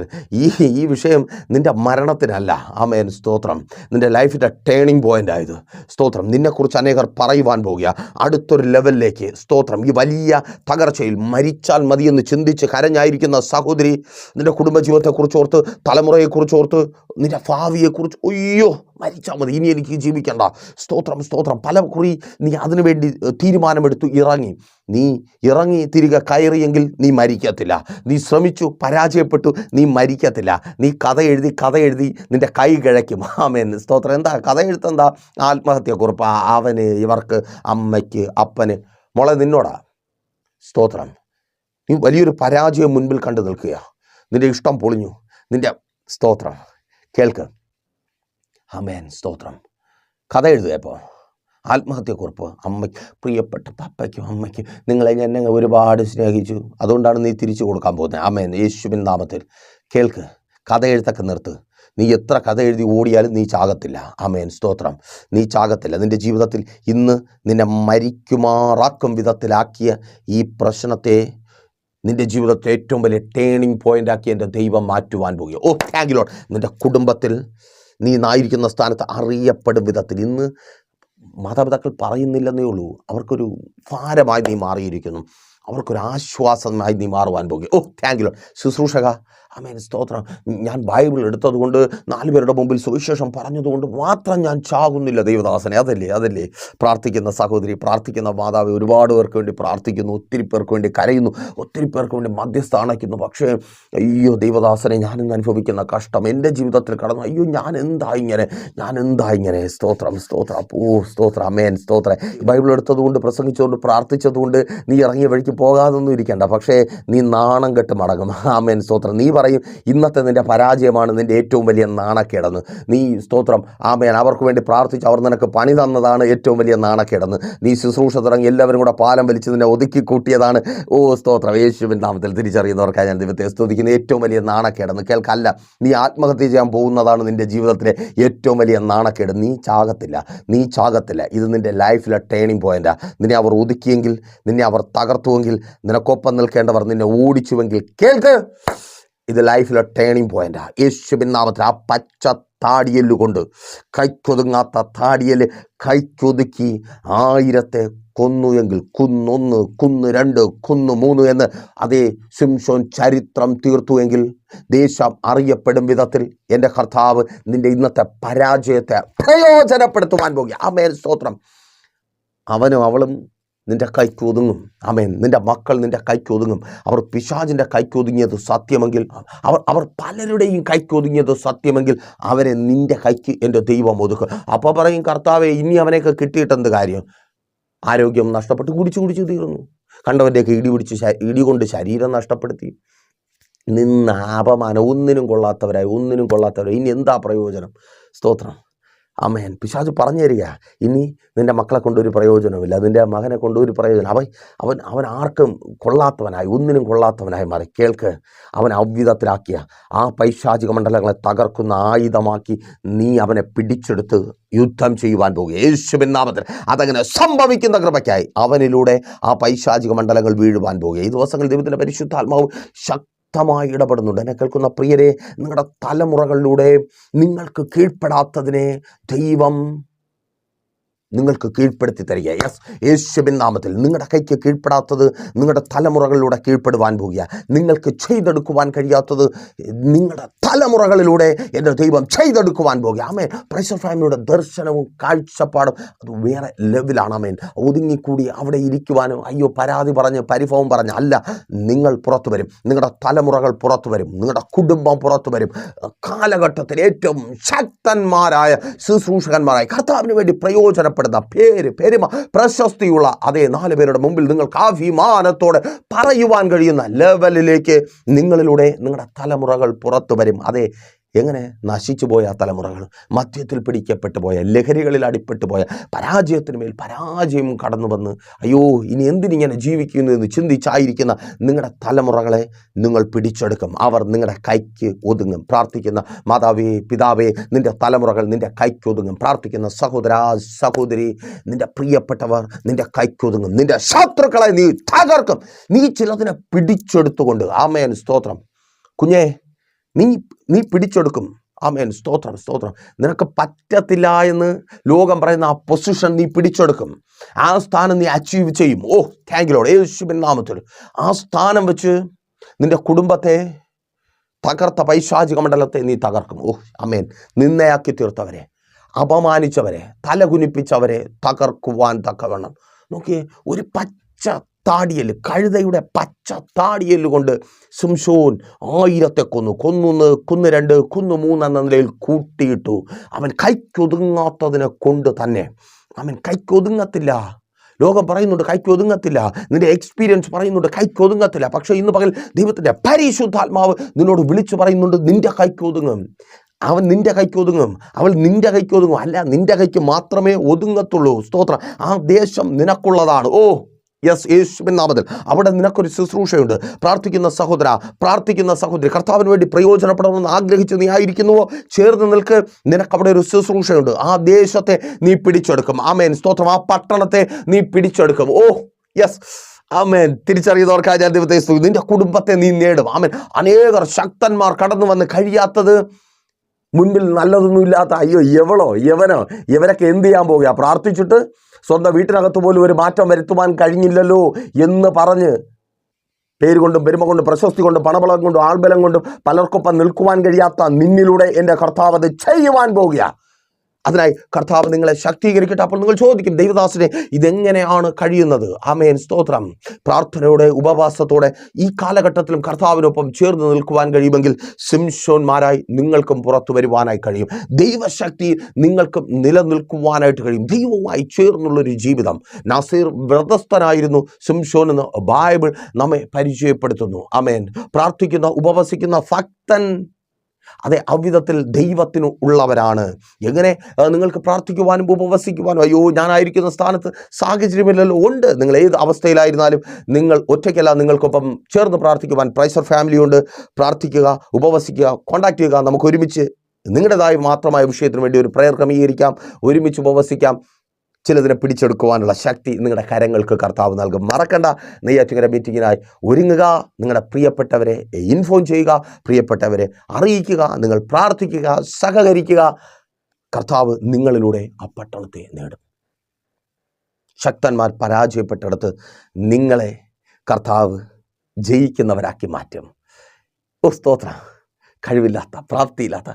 ഈ വിഷയം നിൻ്റെ മരണത്തിനല്ല. ആമേൻ, സ്തോത്രം. നിൻ്റെ ലൈഫിൻ്റെ ടേണിംഗ് പോയിൻ്റ് ആയത്. സ്തോത്രം. നിന്നെക്കുറിച്ച് അനേകർ പറയുവാൻ പോവുക അടുത്തൊരു ലെവലിലേക്ക്. സ്തോത്രം. ഈ വലിയ തകർച്ചയിൽ മരിച്ചാൽ മതിയെന്ന് ചിന്തിച്ച് കരഞ്ഞായിരിക്കുന്ന സഹോദരി, നിൻ്റെ കുടുംബജീവിതത്തെക്കുറിച്ച് ഓർത്ത്, തലമുറയെക്കുറിച്ച് ഓർത്ത്, നിൻ്റെ ഭാവിയെക്കുറിച്ച്, അയ്യോ മരിച്ചാൽ മതി, ഇനി എനിക്ക് ജീവിക്കണ്ട. സ്തോത്രം. പല കുറി നീ അതിനുവേണ്ടി തീരുമാനമെടുത്തു ഇറങ്ങി തിരികെ കയറിയെങ്കിൽ നീ മരിക്കത്തില്ല. നീ ശ്രമിച്ചു, പരാജയപ്പെട്ടു, നീ മരിക്കത്തില്ല. നീ കഥ എഴുതി നിൻ്റെ കൈ കിഴയ്ക്കും. ആമേൻ, സ്തോത്രം. എന്താ കഥ എഴുത്തെന്താ? ആത്മഹത്യക്കുറിപ്പ്. അവന്, ഇവർക്ക്, അമ്മയ്ക്ക്, അപ്പന്. മോളെ, നിന്നോടാ. സ്തോത്രം. നീ വലിയൊരു പരാജയം മുൻപിൽ കണ്ടു നിൽക്കുക. നിൻ്റെ ഇഷ്ടം പൊളിഞ്ഞു. നിൻ്റെ സ്തോത്രം കേൾക്ക്. ആമേൻ, സ്തോത്രം. കഥ എഴുതുകയപ്പോൾ ആത്മഹത്യക്കുറിപ്പ്. അമ്മയ്ക്ക്, പ്രിയപ്പെട്ട പപ്പയ്ക്കും അമ്മയ്ക്കും, നിങ്ങളെ ഞാൻ ഒരുപാട് സ്നേഹിച്ചു, അതുകൊണ്ടാണ് നീ തിരിച്ചു കൊടുക്കാൻ പോകുന്നത്. ആമേൻ, യേശുവിൻ നാമത്തിൽ. കേൾക്ക്, കഥ എഴുത്തൊക്കെ നിർത്ത്. നീ എത്ര കഥ എഴുതി ഓടിയാലും നീ ചാകത്തില്ല. ആമേൻ, സ്തോത്രം. നീ ചാകത്തില്ല. നിൻ്റെ ജീവിതത്തിൽ ഇന്ന് നിന്നെ മരിക്കുമാറാക്കും വിധത്തിലാക്കിയ ഈ പ്രശ്നത്തെ നിൻ്റെ ജീവിതത്തെ ഏറ്റവും വലിയ ടേണിംഗ് പോയിൻ്റാക്കി എൻ്റെ ദൈവം മാറ്റുവാൻ പോകുക. ഓ താങ്ക് യു ലോർഡ്. നിൻ്റെ കുടുംബത്തിൽ നീ ആയിരിക്കുന്ന സ്ഥാനത്ത് അറിയപ്പെടും വിധത്തിൽ ഇന്ന് മാതാപിതാക്കൾ പറയുന്നില്ലെന്നേ ഉള്ളൂ, അവർക്കൊരു ഭാരമായി നീ മാറിയിരിക്കുന്നു. അവർക്കൊരു ആശ്വാസമായി നീ മാറുവാൻ പോകുക. ഓ താങ്ക് യു ലോർഡ്. ശുശ്രൂഷക, ആമേൻ, സ്തോത്രം. ഞാൻ ബൈബിൾ എടുത്തതുകൊണ്ട് 4 പേരുടെ മുമ്പിൽ സുവിശേഷം പറഞ്ഞതുകൊണ്ട് മാത്രം ഞാൻ ചാകുന്നില്ല ദൈവദാസനെ. അതല്ലേ പ്രാർത്ഥിക്കുന്ന സഹോദരി, പ്രാർത്ഥിക്കുന്ന മാതാവ് ഒരുപാട് പേർക്ക് വേണ്ടി പ്രാർത്ഥിക്കുന്നു, ഒത്തിരി പേർക്ക് വേണ്ടി കരയുന്നു, ഒത്തിരി പേർക്ക് വേണ്ടി മധ്യസ്ഥ അണയ്ക്കുന്നു. പക്ഷേ അയ്യോ ദൈവദാസനെ, ഞാനിന്ന് അനുഭവിക്കുന്ന കഷ്ടം എൻ്റെ ജീവിതത്തിൽ കടന്നു. അയ്യോ ഞാൻ എന്താ ഇങ്ങനെ. സ്തോത്രം. സ്തോത്രം. ആമേൻ, സ്തോത്രം. ബൈബിൾ എടുത്തതുകൊണ്ട്, പ്രസംഗിച്ചുകൊണ്ട്, പ്രാർത്ഥിച്ചതുകൊണ്ട് നീ ഇറങ്ങിയ വഴിക്ക് പോകാതൊന്നും ഇരിക്കേണ്ട. പക്ഷേ നീ നാണം കെട്ട് മടങ്ങും. ആമേൻ, സ്തോത്രം. നീ പറയും ഇന്നത്തെ നിന്റെ പരാജയമാണ് നിന്റെ ഏറ്റവും വലിയ നാണക്കേടെന്ന്. നീ സ്തോത്രം ആമേൻ അവർക്ക് വേണ്ടി പ്രാർത്ഥിച്ച് അവർ നിനക്ക് പണി തന്നതാണ് ഏറ്റവും വലിയ നാണക്കേടെന്ന്. നീ ശുശ്രൂഷ തുടങ്ങി എല്ലാവരും കൂടെ പാലം വലിച്ച് നിന്നെ ഒതുക്കി കൂട്ടിയതാണ്, സ്തോത്രം, യേശുവിൻ നാമത്തിൽ തിരിച്ചറിയുന്നവർക്കായി ഞാൻ ദൈവത്തെ സ്തുതിക്കുന്ന ഏറ്റവും വലിയ നാണക്കേടെന്ന്. കേൾക്കല്ല, നീ ആത്മഹത്യ ചെയ്യാൻ പോകുന്നതാണ് നിന്റെ ജീവിതത്തിലെ ഏറ്റവും വലിയ നാണക്കേട്. നീ ചാകത്തില്ല. ഇത് നിന്റെ ലൈഫിലെ ടേണിംഗ് പോയിന്റാ. നിന്നെ അവർ ഒതുക്കിയെങ്കിൽ, നിന്നെ അവർ തകർത്തുവെങ്കിൽ, നിനക്കൊപ്പം നിൽക്കേണ്ടവർ നിന്നെ ഓടിച്ചുവെങ്കിൽ, കേൾക്ക്, ഇത് ലൈഫിലെ ടേണിംഗ് പോയിന്റാ. യേശുവിൻ നാമത്തിൽ ആ പച്ച താടിയല്ലുകൊണ്ട്, കൈക്കൊതുങ്ങാത്ത താടിയല് കൈക്കൊതുക്കി 1000 കൊന്നു എങ്കിൽ, 1, 2, 3 എന്ന് അതേ ശിംശോൻ ചരിത്രം തീർത്തുവെങ്കിൽ, ദേശം അറിയപ്പെടും വിധത്തിൽ എൻ്റെ കർത്താവ് നിന്റെ ഇന്നത്തെ പരാജയത്തെ പ്രയോജനപ്പെടുത്തുവാൻ പോകുക. ആമേൻ, സ്തോത്രം. അവനും അവളും നിന്റെ കൈക്ക് ഒതുങ്ങും. ആമേൻ, നിന്റെ മക്കൾ നിന്റെ കൈക്ക് ഒതുങ്ങും. അവർ പിശാചിൻ്റെ കൈക്ക് ഒതുങ്ങിയത് സത്യമെങ്കിൽ, അവർ പലരുടെയും കൈക്ക് ഒതുങ്ങിയത് സത്യമെങ്കിൽ, അവരെ നിന്റെ കൈക്ക് എൻ്റെ ദൈവം ഒതുക്കും. അപ്പോൾ പറയും, കർത്താവെ ഇനി അവനെയൊക്കെ കിട്ടിയിട്ടെന്ത് കാര്യം? ആരോഗ്യം നഷ്ടപ്പെട്ട് കുടിച്ചു തീർന്നു. കണ്ടവൻ്റെയൊക്കെ ഇടി കൊണ്ട് ശരീരം നഷ്ടപ്പെടുത്തി നിന്ന് അപമാനം. ഒന്നിനും കൊള്ളാത്തവരായി. ഇനി എന്താ പ്രയോജനം? സ്തോത്രം. ആമേൻ. പിശാച് പറഞ്ഞു തരിക, ഇനി നിൻ്റെ മക്കളെ കൊണ്ടൊരു പ്രയോജനമില്ല, നിൻ്റെ മകനെ കൊണ്ടൊരു പ്രയോജനം. അവൻ ആർക്കും കൊള്ളാത്തവനായി, ഒന്നിനും കൊള്ളാത്തവനായി മാറി. കേൾക്ക്, അവൻ അവ്വിധത്തിലാക്കിയ ആ പൈശാചിക മണ്ഡലങ്ങളെ തകർക്കുന്ന ആയുധമാക്കി നീ അവനെ പിടിച്ചെടുത്ത് യുദ്ധം ചെയ്യുവാൻ പോകുക. യേശുവിൻ നാമത്തിൽ അതങ്ങനെ സംഭവിക്കുന്ന കൃപയ്ക്കായി അവനിലൂടെ ആ പൈശാചിക മണ്ഡലങ്ങൾ വീഴുവാൻ പോകുക. ഈ ദിവസങ്ങളിൽ ദൈവത്തിൻ്റെ പരിശുദ്ധാത്മാവ് ശക്തമായി ഇടപെടുന്നുണ്ട്. എന്നെ കേൾക്കുന്ന പ്രിയരെ, നിങ്ങളുടെ തലമുറകളിലൂടെ നിങ്ങൾക്ക് കീഴ്പ്പെടാത്തതിനെ ദൈവം നിങ്ങൾക്ക് കീഴ്പ്പെടുത്തി തരിക. യേശുവിൻ നാമത്തിൽ നിങ്ങളുടെ കൈക്ക് കീഴ്പ്പെടാത്തത് നിങ്ങളുടെ തലമുറകളിലൂടെ കീഴ്പ്പെടുവാൻ പോകുക. നിങ്ങൾക്ക് ചെയ്തെടുക്കുവാൻ കഴിയാത്തത് നിങ്ങളുടെ തലമുറകളിലൂടെ എൻ്റെ ദൈവം ചെയ്തെടുക്കുവാൻ പോകുക. ആമേൻ. പ്രൈസ് ഫാമിലിയുടെ ദർശനവും കാഴ്ചപ്പാടും അത് വേറെ ലെവലാണ്. ആമേൻ. ഒതുങ്ങിക്കൂടി അവിടെ ഇരിക്കുവാനും പരാതി പറഞ്ഞ് പരിഭവം പറഞ്ഞ് അല്ല, നിങ്ങൾ പുറത്തു വരും. നിങ്ങളുടെ തലമുറകൾ പുറത്തു വരും. നിങ്ങളുടെ കുടുംബം പുറത്തു വരും. കാലഘട്ടത്തിൽ ഏറ്റവും ശക്തന്മാരായ ശുശ്രൂഷകന്മാരായ കർത്താവിന് വേണ്ടി പ്രയോജനപ്പെടുന്ന പെരുമ പ്രശസ്തിയുള്ള അതേ 4 പേരുടെ മുമ്പിൽ നിങ്ങൾക്ക് അഭിമാനത്തോടെ പറയുവാൻ കഴിയുന്ന ലെവലിലേക്ക് നിങ്ങളിലൂടെ നിങ്ങളുടെ തലമുറകൾ പുറത്തു വരും. അതെ, എങ്ങനെ നശിച്ചു പോയ തലമുറകൾ, മദ്യത്തിൽ പിടിക്കപ്പെട്ടു പോയ, ലഹരികളിൽ അടിപ്പെട്ടു പോയ, പരാജയത്തിന് മേൽ പരാജയം കടന്നു വന്ന് അയ്യോ ഇനി എന്തിനിങ്ങനെ ജീവിക്കുന്നു എന്ന് ചിന്തിച്ചായിരിക്കുന്ന നിങ്ങളുടെ തലമുറകളെ നിങ്ങൾ പിടിച്ചെടുക്കും. അവർ നിങ്ങളുടെ കൈക്ക് ഒതുങ്ങും. പ്രാർത്ഥിക്കുന്ന മാതാവേ, പിതാവേ, നിന്റെ തലമുറകൾ നിന്റെ കൈക്ക് ഒതുങ്ങും. പ്രാർത്ഥിക്കുന്ന സഹോദരാ, സഹോദരി, നിന്റെ പ്രിയപ്പെട്ടവർ നിന്റെ കൈക്ക് ഒതുങ്ങും. നിന്റെ ശത്രുക്കളെ നീ തകർക്കും. നീ ചിലതിനെ പിടിച്ചെടുത്തുകൊണ്ട്, ആമേൻ, സ്തോത്രം. കുഞ്ഞേ, നീ പിടിച്ചെടുക്കും. ആമേൻ, സ്തോത്രം. നിനക്ക് പറ്റത്തില്ല എന്ന് ലോകം പറയുന്ന ആ പൊസിഷൻ നീ പിടിച്ചെടുക്കും. ആ സ്ഥാനം നീ അച്ചീവ് ചെയ്യും. Thank you Lord. യേശുവിൻ നാമത്തിൽ ആ സ്ഥാനം വെച്ച് നിന്റെ കുടുംബത്തെ തകർത്ത പൈശാചിക മണ്ഡലത്തെ നീ തകർക്കും. ആമേൻ. നിന്നയാക്കി തീർത്തവരെ, അപമാനിച്ചവരെ, തലകുനിപ്പിച്ചവരെ തകർക്കുവാൻ തക്കവണ്ണം നോക്കിയേ, ഒരു പച്ച താടിയല്, കഴുതയുടെ പച്ച താടിയല് കൊണ്ട് ശിംശോൻ 1000 കൊന്നു. 1, 2, 3 എന്ന നിലയിൽ കൂട്ടിയിട്ടു. അവൻ കൈക്കൊതുങ്ങാത്തതിനെ കൊണ്ട് തന്നെ അവൻ കൈക്കൊതുങ്ങത്തില്ല. ലോകം പറയുന്നുണ്ട് കൈക്കൊതുങ്ങത്തില്ല. നിന്റെ എക്സ്പീരിയൻസ് പറയുന്നുണ്ട് കൈക്കൊതുങ്ങത്തില്ല. പക്ഷേ ഇന്ന് പകൽ ദൈവത്തിൻ്റെ പരിശുദ്ധാത്മാവ് നിന്നോട് വിളിച്ചു പറയുന്നുണ്ട്, നിന്റെ കൈക്കൊതുങ്ങും. അവൻ നിന്റെ കൈക്ക് ഒതുങ്ങും. അവൾ നിന്റെ കൈക്ക് ഒതുങ്ങും. അല്ല, നിന്റെ കൈക്ക് മാത്രമേ ഒതുങ്ങത്തുള്ളൂ. സ്തോത്രം. ആ ദേശം നിനക്കുള്ളതാണ്. യേശുവിൻ നാമത്തിൽ അവിടെ നിനക്കൊരു ശുശ്രൂഷയുണ്ട്. പ്രാർത്ഥിക്കുന്ന സഹോദര, പ്രാർത്ഥിക്കുന്ന സഹോദരി, കർത്താവിന് വേണ്ടി പ്രയോജനപ്പെടണമെന്ന് ആഗ്രഹിച്ച് നീ ആയിരിക്കുന്നുവോ, ചേർന്ന് നിൽക്ക്. നിനക്കവിടെ ഒരു ശുശ്രൂഷയുണ്ട്. ആ ദേശത്തെ നീ പിടിച്ചെടുക്കും. ആമേൻ, സ്തോത്രം. ആ പട്ടണത്തെ നീ പിടിച്ചെടുക്കും. ആമേൻ. തിരിച്ചറിയുന്നവർക്കായി ഞാൻ ദൈവത്തെ സ്തുതിക്കുന്നു. നിന്റെ കുടുംബത്തെ നീ നേടും. ആമേൻ. അനേകർ ശക്തന്മാർ കടന്നു വന്ന് കഴിയാത്തത്, മുൻപിൽ നല്ലതൊന്നും ഇല്ലാത്ത യവനോ ഇവരൊക്കെ എന്ത് ചെയ്യാൻ പോകുക? പ്രാർത്ഥിച്ചിട്ട് സ്വന്തം വീട്ടിനകത്ത് പോലും ഒരു മാറ്റം വരുത്തുവാൻ കഴിഞ്ഞില്ലല്ലോ എന്ന് പറഞ്ഞ് പേര് കൊണ്ടും പെരുമ കൊണ്ടും പ്രശസ്തി കൊണ്ടും പണബലം കൊണ്ടും ആൾബലം കൊണ്ടും പലർക്കൊപ്പം നിൽക്കുവാൻ കഴിയാത്ത നിന്നിലൂടെ എൻ്റെ കർത്താവ് അത് ചെയ്യുവാൻ പോകുക. അതിനായി കർത്താവ് നിങ്ങളെ ശക്തീകരിക്കട്ടെ. അപ്പോൾ നിങ്ങൾ ചോദിക്കും, ദൈവദാസനെ ഇതെങ്ങനെയാണ് കഴിയുന്നത്? ആമേൻ, സ്തോത്രം. പ്രാർത്ഥനയോടെ ഉപവാസത്തോടെ ഈ കാലഘട്ടത്തിലും കർത്താവിനൊപ്പം ചേർന്ന് നിൽക്കുവാൻ കഴിയുമെങ്കിൽ ശിംശോന്മാരായി നിങ്ങൾക്കും പുറത്തു വരുവാനായി കഴിയും. ദൈവശക്തി നിങ്ങൾക്കും നിലനിൽക്കുവാനായിട്ട് കഴിയും. ദൈവവുമായി ചേർന്നുള്ളൊരു ജീവിതം. നാസീർ വ്രതസ്ഥനായിരുന്നു ശിംശോൻ എന്ന് ബൈബിൾ നമ്മെ പരിചയപ്പെടുത്തുന്നു. ആമേൻ. പ്രാർത്ഥിക്കുന്ന ഉപവസിക്കുന്ന ഭക്തൻ, അതെ, അവിധത്തിൽ ദൈവത്തിന് ഉള്ളവരാണ്. എങ്ങനെ നിങ്ങൾക്ക് പ്രാർത്ഥിക്കുവാനും ഉപവസിക്കുവാനും, അയ്യോ ഞാനായിരിക്കുന്ന സ്ഥാനത്ത് സാഹചര്യമില്ലല്ലോ, ഉണ്ട്. നിങ്ങൾ ഏത് അവസ്ഥയിലായിരുന്നാലും നിങ്ങൾ ഒറ്റയ്ക്കല്ല, നിങ്ങൾക്കൊപ്പം ചേർന്ന് പ്രാർത്ഥിക്കുവാൻ പ്രൈസർ ഫാമിലി ഉണ്ട്. പ്രാർത്ഥിക്കുക, ഉപവസിക്കുക, കോൺടാക്ട് ചെയ്യുക. നമുക്ക് ഒരുമിച്ച് നിങ്ങളുടേതായ മാത്രമായ വിഷയത്തിന് വേണ്ടി ഒരു പ്രയർ ക്രമീകരിക്കാം, ഒരുമിച്ച് ഉപവസിക്കാം. ചിലതിനെ പിടിച്ചെടുക്കുവാനുള്ള ശക്തി നിങ്ങളുടെ കരങ്ങൾക്ക് കർത്താവ് നൽകും. മറക്കണ്ട, നെയ്യാറ്റിൻകര മീറ്റിങ്ങിനായി ഒരുങ്ങുക. നിങ്ങളുടെ പ്രിയപ്പെട്ടവരെ ഇൻഫോം ചെയ്യുക, പ്രിയപ്പെട്ടവരെ അറിയിക്കുക, നിങ്ങൾ പ്രാർത്ഥിക്കുക, സഹകരിക്കുക. കർത്താവ് നിങ്ങളിലൂടെ ആ പട്ടണത്തെ നേടും. ശക്തന്മാർ പരാജയപ്പെട്ടിടത്ത് നിങ്ങളെ കർത്താവ് ജയിക്കുന്നവരാക്കി മാറ്റും. സ്തോത്രം. കഴിവില്ലാത്ത, പ്രാപ്തിയില്ലാത്ത,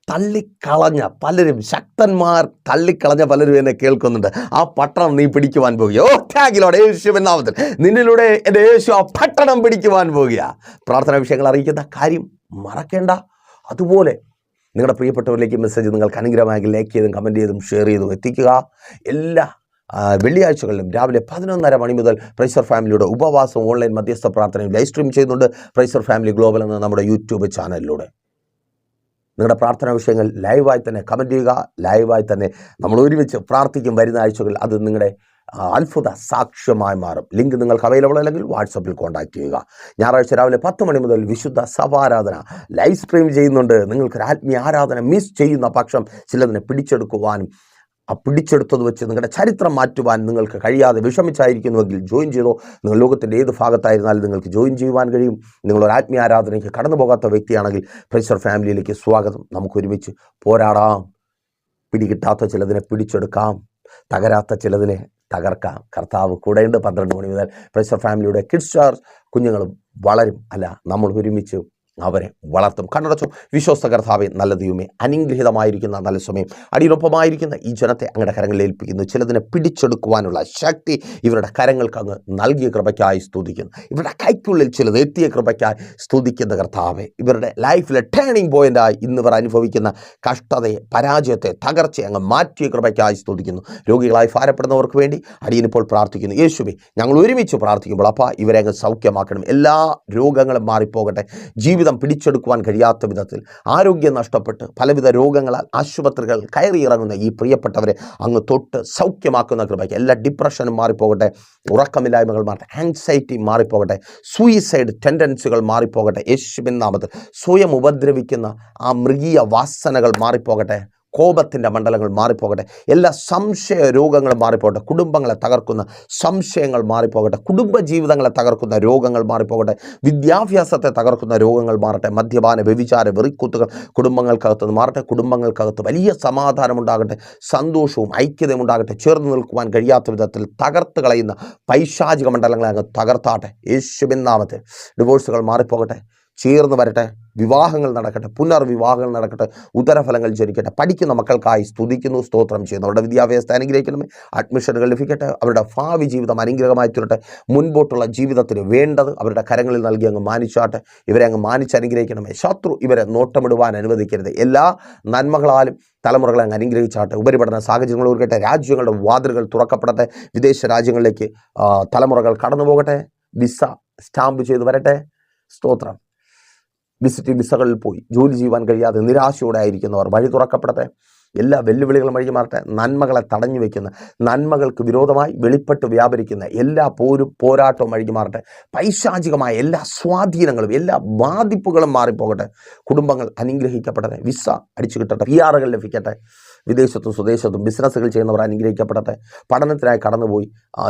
തള്ളിക്കളഞ്ഞ പലരും, ശക്തന്മാർ തള്ളിക്കളഞ്ഞ പലരും എന്നെ കേൾക്കുന്നുണ്ട്. ആ പട്ടണം നീ പിടിക്കുവാൻ പോകുക. ടാഗിലോടെ യേശുവിൻ നാമത്തിൽ നിന്നിലൂടെ എൻ്റെ യേശു ആ പട്ടണം പിടിക്കുവാൻ പോകുക. പ്രാർത്ഥനാ വിഷയങ്ങൾ അറിയിക്കുന്ന കാര്യം മറക്കേണ്ട. അതുപോലെ നിങ്ങളുടെ പ്രിയപ്പെട്ടവരിലേക്ക് മെസ്സേജ് നിങ്ങൾക്ക് അനുഗ്രഹമായെങ്കിൽ ലൈക്ക് ചെയ്തും കമൻറ്റ് ചെയ്തും ഷെയർ ചെയ്തും എത്തിക്കുക. എല്ലാ വെള്ളിയാഴ്ചകളിലും രാവിലെ 11:30 മണി മുതൽ പ്രൈസർ ഫാമിലിയുടെ ഉപവാസം ഓൺലൈൻ മധ്യസ്ഥ പ്രാർത്ഥനയും ലൈവ് സ്ട്രീം ചെയ്യുന്നുണ്ട്. പ്രൈസർ ഫാമിലി ഗ്ലോബൽ എന്ന നമ്മുടെ യൂട്യൂബ് ചാനലിലൂടെ നിങ്ങളുടെ പ്രാർത്ഥനാ വിഷയങ്ങൾ ലൈവായി തന്നെ കമൻറ്റ് ചെയ്യുക. ലൈവായി തന്നെ നമ്മൾ ഒരുമിച്ച് പ്രാർത്ഥിക്കും. വരുന്ന ആഴ്ചകളിൽ അത് നിങ്ങളുടെ അത്ഭുത സാക്ഷ്യമായി മാറും. ലിങ്ക് നിങ്ങൾക്ക് അവൈലബിൾ അല്ലെങ്കിൽ വാട്സപ്പിൽ കോൺടാക്ട് ചെയ്യുക. ഞായറാഴ്ച രാവിലെ 10 മണി മുതൽ വിശുദ്ധ സഭാരാധന ലൈവ് സ്ട്രീം ചെയ്യുന്നുണ്ട്. നിങ്ങൾക്കൊരു ആത്മീയ ആരാധന മിസ് ചെയ്യുന്ന പക്ഷം ചിലതിനെ പിടിച്ചെടുക്കുവാനും ആ പിടിച്ചെടുത്തത് വെച്ച് നിങ്ങളുടെ ചരിത്രം മാറ്റുവാൻ നിങ്ങൾക്ക് കഴിയാതെ വിഷമിച്ചായിരിക്കുന്നുവെങ്കിൽ ജോയിൻ ചെയ്തോ. നിങ്ങൾ ലോകത്തിൻ്റെ ഏത് ഭാഗത്തായിരുന്നാലും നിങ്ങൾക്ക് ജോയിൻ ചെയ്യുവാൻ കഴിയും. നിങ്ങളൊരു ആത്മീയ ആരാധനയ്ക്ക് കടന്നു പോകാത്ത വ്യക്തിയാണെങ്കിൽ പ്രൈസർ ഫാമിലിയിലേക്ക് സ്വാഗതം. നമുക്ക് ഒരുമിച്ച് പോരാടാം. പിടികിട്ടാത്ത ചിലതിനെ പിടിച്ചെടുക്കാം, തകരാത്ത ചിലതിനെ തകർക്കാം. കർത്താവ് കൂടെയുണ്ട്. 12 മണി മുതൽ പ്രൈസർ ഫാമിലിയുടെ കിഡ്സ് ചാർജ് കുഞ്ഞുങ്ങളും വളരും. അല്ല, നമ്മൾ ഒരുമിച്ച് അവരെ വളർത്തും. കണ്ണടച്ചു. വിശ്വസ്ത കർത്താവേ, നല്ല ദൈവമേ, അനുഗ്രഹീതമായിരിക്കുന്ന നല്ല സമയം അടിയൊപ്പമായിരിക്കുന്ന ഈ ജനത്തെ അങ്ങയുടെ കരങ്ങളിൽ ഏൽപ്പിക്കുന്നു. ചിലതിനെ പിടിച്ചെടുക്കുവാനുള്ള ശക്തി ഇവരുടെ കരങ്ങൾക്ക് അങ്ങ് നൽകിയ കൃപയ്ക്കായി സ്തുതിക്കുന്നു. ഇവരുടെ കൈക്കുള്ളിൽ ചിലത് എത്തിയ കൃപയ്ക്കായി സ്തുതിക്കുന്ന കർത്താവേ, ഇവരുടെ ലൈഫിലെ ടേണിംഗ് പോയിൻ്റായി ഇന്നിവർ അനുഭവിക്കുന്ന കഷ്ടതയെ, പരാജയത്തെ, തകർച്ചയെ അങ്ങ് മാറ്റിയ കൃപയ്ക്കായി സ്തുതിക്കുന്നു. രോഗികളായി ഭാരപ്പെടുന്നവർക്ക് വേണ്ടി അടിയനിപ്പോൾ പ്രാർത്ഥിക്കുന്നു. യേശുവേ, ഞങ്ങൾ ഒരുമിച്ച് പ്രാർത്ഥിക്കുമ്പോൾ അപ്പാ ഇവരെ അങ്ങ് സൗഖ്യമാക്കണം. എല്ലാ രോഗങ്ങളും മാറിപ്പോകട്ടെ. ജീവിതം പിടിച്ചെടുക്കുവാൻ കഴിയാത്ത വിധത്തിൽ ആരോഗ്യം നഷ്ടപ്പെട്ട് പലവിധ രോഗങ്ങളാൽ ആശുപത്രികൾ കയറിയിറങ്ങുന്ന ഈ പ്രിയപ്പെട്ടവരെ അങ്ങ് തൊട്ട് സൗഖ്യമാക്കുന്ന കൃപയ്ക്ക്. എല്ലാ ഡിപ്രഷനും മാറിപ്പോകട്ടെ, ഉറക്കമില്ലായ്മകൾ മാറട്ടെ, ആങ്സൈറ്റി മാറിപ്പോകട്ടെ, സൂയിസൈഡ് ടെൻഡൻസികൾ മാറിപ്പോകട്ടെ. യേശുവിൻ നാമത്തിൽ സ്വയം ഉപദ്രവിക്കുന്ന ആ മൃഗീയ വാസനകൾ മാറിപ്പോകട്ടെ. കോപത്തിൻ്റെ മണ്ഡലങ്ങൾ മാറിപ്പോകട്ടെ. എല്ലാ സംശയ രോഗങ്ങളും മാറിപ്പോകട്ടെ. കുടുംബങ്ങളെ തകർക്കുന്ന സംശയങ്ങൾ മാറിപ്പോകട്ടെ. കുടുംബ ജീവിതങ്ങളെ തകർക്കുന്ന രോഗങ്ങൾ മാറിപ്പോകട്ടെ. വിദ്യാഭ്യാസത്തെ തകർക്കുന്ന രോഗങ്ങൾ മാറട്ടെ. മദ്യപാന, വ്യഭിചാര, വെറിക്കൂത്തുകൾ കുടുംബങ്ങൾക്കകത്ത് മാറട്ടെ. കുടുംബങ്ങൾക്കകത്ത് വലിയ സമാധാനമുണ്ടാകട്ടെ, സന്തോഷവും ഐക്യതയും ഉണ്ടാകട്ടെ. ചേർന്ന് നിൽക്കുവാൻ കഴിയാത്ത വിധത്തിൽ തകർത്ത് കളയുന്ന പൈശാചിക മണ്ഡലങ്ങളെ അങ്ങ് തകർത്താട്ടെ. യേശുവിൻ നാമത്തിൽ ഡിവോഴ്സുകൾ മാറിപ്പോകട്ടെ, ചേർന്ന് വരട്ടെ. വിവാഹങ്ങൾ നടക്കട്ടെ, പുനർവിവാഹങ്ങൾ നടക്കട്ടെ, ഉദരഫലങ്ങൾ ജനിക്കട്ടെ. പഠിക്കുന്ന മക്കൾക്കായി സ്തുതിക്കുന്നു, സ്തോത്രം ചെയ്യുന്നു. അവരുടെ വിദ്യാഭ്യാസത്തെ അനുഗ്രഹിക്കണമേ. അഡ്മിഷനുകൾ ലഭിക്കട്ടെ. അവരുടെ ഭാവി ജീവിതം അനുഗ്രഹമായി തീരട്ടെ. മുൻപോട്ടുള്ള ജീവിതത്തിന് വേണ്ടത് അവരുടെ കരങ്ങളിൽ നൽകി അങ്ങ് മാനിച്ചാട്ടെ. ഇവരെ അങ്ങ് മാനിച്ചനുഗ്രഹിക്കണമേ. ശത്രു ഇവരെ നോട്ടമിടുവാൻ അനുവദിക്കരുത്. എല്ലാ നന്മകളാലും തലമുറകളെ അങ്ങ് അനുഗ്രഹിച്ചാട്ടെ. ഉപരിപഠന സാഹചര്യങ്ങൾ ഒരുക്കട്ടെ. രാജ്യങ്ങളുടെ വാതിലുകൾ തുറക്കപ്പെടട്ടെ. വിദേശ രാജ്യങ്ങളിലേക്ക് തലമുറകൾ കടന്നു പോകട്ടെ. വിസ സ്റ്റാമ്പ് ചെയ്ത് വരട്ടെ. സ്തോത്രം. വിസിറ്റിംഗ് വിസകളിൽ പോയി ജോലി ചെയ്യുവാൻ കഴിയാതെ നിരാശയോടെ ആയിരിക്കുന്നവർ വഴി തുറക്കപ്പെടട്ടെ. എല്ലാ വെല്ലുവിളികളും വഴി മാറട്ടെ. നന്മകളെ തടഞ്ഞു വയ്ക്കുന്ന, നന്മകൾക്ക് വിരോധമായി വെളിപ്പെട്ട് വ്യാപരിക്കുന്ന എല്ലാ പോരാട്ടവും വഴി മാറട്ടെ. പൈശാചികമായ എല്ലാ സ്വാധീനങ്ങളും, എല്ലാ ബാധിപ്പുകളും മാറിപ്പോകട്ടെ. കുടുംബങ്ങൾ അനുഗ്രഹിക്കപ്പെടട്ടെ. വിസ അടിച്ചു കിട്ടട്ടെ. PR ലഭിക്കട്ടെ. വിദേശത്തും സ്വദേശത്തും ബിസിനസ്സുകൾ ചെയ്യുന്നവർ അനുഗ്രഹിക്കപ്പെടട്ടെ. പഠനത്തിനായി കടന്നുപോയി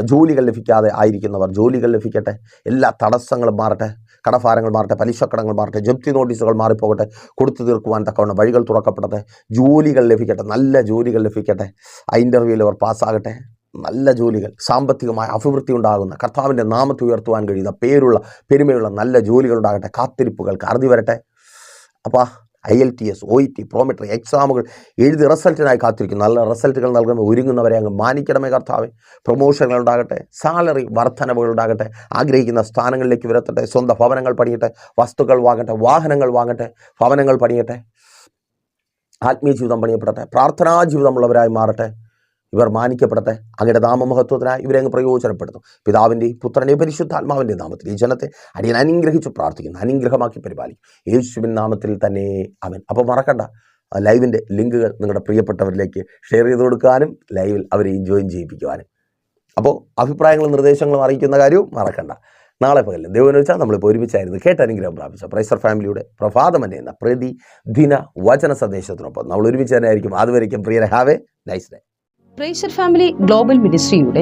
ജോലികൾ ലഭിക്കാതെ ആയിരിക്കുന്നവർ ജോലികൾ ലഭിക്കട്ടെ. എല്ലാ തടസ്സങ്ങളും മാറട്ടെ. കടഭാരങ്ങൾ മാറട്ടെ. പലിശക്കടങ്ങൾ മാറട്ടെ. ജപ്തി നോട്ടീസുകൾ മാറിപ്പോകട്ടെ. കൊടുത്തു തീർക്കുവാൻ തക്കവണ്ണം വഴികൾ തുറക്കപ്പെടട്ടെ. ജോലികൾ ലഭിക്കട്ടെ. നല്ല ജോലികൾ ലഭിക്കട്ടെ. ആ ഇൻ്റർവ്യൂവിൽ അവർ പാസ്സാകട്ടെ. നല്ല ജോലികൾ, സാമ്പത്തികമായ അഭിവൃദ്ധി ഉണ്ടാകുന്ന, കർത്താവിൻ്റെ നാമത്തെ ഉയർത്തുവാൻ കഴിയുന്ന പെരുമയുള്ള നല്ല ജോലികൾ ഉണ്ടാകട്ടെ. കാത്തിരിപ്പുകൾക്ക് അറുതി വരട്ടെ. അപ്പോൾ IELTS, OET, പ്രോമെട്രി എക്സാമുകൾ എഴുതി റിസൾട്ടിനായി കാത്തിരിക്കുന്നു. നല്ല റിസൾട്ടുകൾ നൽകുന്ന ഒരുങ്ങുന്നവരെ അങ്ങ് മാനിക്കണമേ കർത്താവേ. പ്രൊമോഷനുകൾ ഉണ്ടാകട്ടെ, സാലറി വർധനവുകൾ ഉണ്ടാകട്ടെ, ആഗ്രഹിക്കുന്ന സ്ഥാനങ്ങളിലേക്ക് വരത്തട്ടെ, സ്വന്തം ഭവനങ്ങൾ പണിയട്ടെ, വസ്തുക്കൾ വാങ്ങട്ടെ, വാഹനങ്ങൾ വാങ്ങട്ടെ, ഭവനങ്ങൾ പണിയട്ടെ, ആത്മീയ ജീവിതം പണിയപ്പെടട്ടെ, പ്രാർത്ഥനാ ജീവിതമുള്ളവരായി മാറട്ടെ. ഇവർ മാനിക്കപ്പെടട്ടെ. അങ്ങയുടെ നാമമഹത്വത്തിനായി ഇവരെ അങ്ങ് പ്രയോജനപ്പെടുത്തും. പിതാവിൻ്റെയും പുത്രൻ്റെയും പരിശുദ്ധാത്മാവിൻ്റെ നാമത്തിൽ ഈ ജനത്തെ അടിയൻ അനുഗ്രഹിച്ച് പ്രാർത്ഥിക്കുന്നു. അനുഗ്രഹമാക്കി പരിപാലിക്കും യേശുവിൻ നാമത്തിൽ തന്നെ ആമേൻ. അപ്പോൾ മറക്കണ്ട, ലൈവിൻ്റെ ലിങ്കുകൾ നിങ്ങളുടെ പ്രിയപ്പെട്ടവരിലേക്ക് ഷെയർ ചെയ്ത് കൊടുക്കാനും ലൈവിൽ അവരെ ജോയിൻ ചെയ്യിപ്പിക്കുവാനും. അപ്പോൾ അഭിപ്രായങ്ങളും നിർദ്ദേശങ്ങളും അറിയിക്കുന്ന കാര്യവും മറക്കണ്ട. നാളെ പകലിൽ ദൈവം വെച്ചാൽ നമ്മളിപ്പോൾ ഒരുമിച്ചായിരുന്നു കേട്ടനുഗ്രഹം പ്രാപിച്ച പ്രൈസർ ഫാമിലിയുടെ പ്രഭാതമന്നെ എന്ന പ്രതിദിന വചന സന്ദേശത്തിനൊപ്പം നമ്മൾ ഒരുമിച്ച് തന്നെ ആയിരിക്കും. അതുവരെയ്ക്കും പ്രിയരെ, have a nice day. Praiser family global മിനിസ്ട്രിയുടെ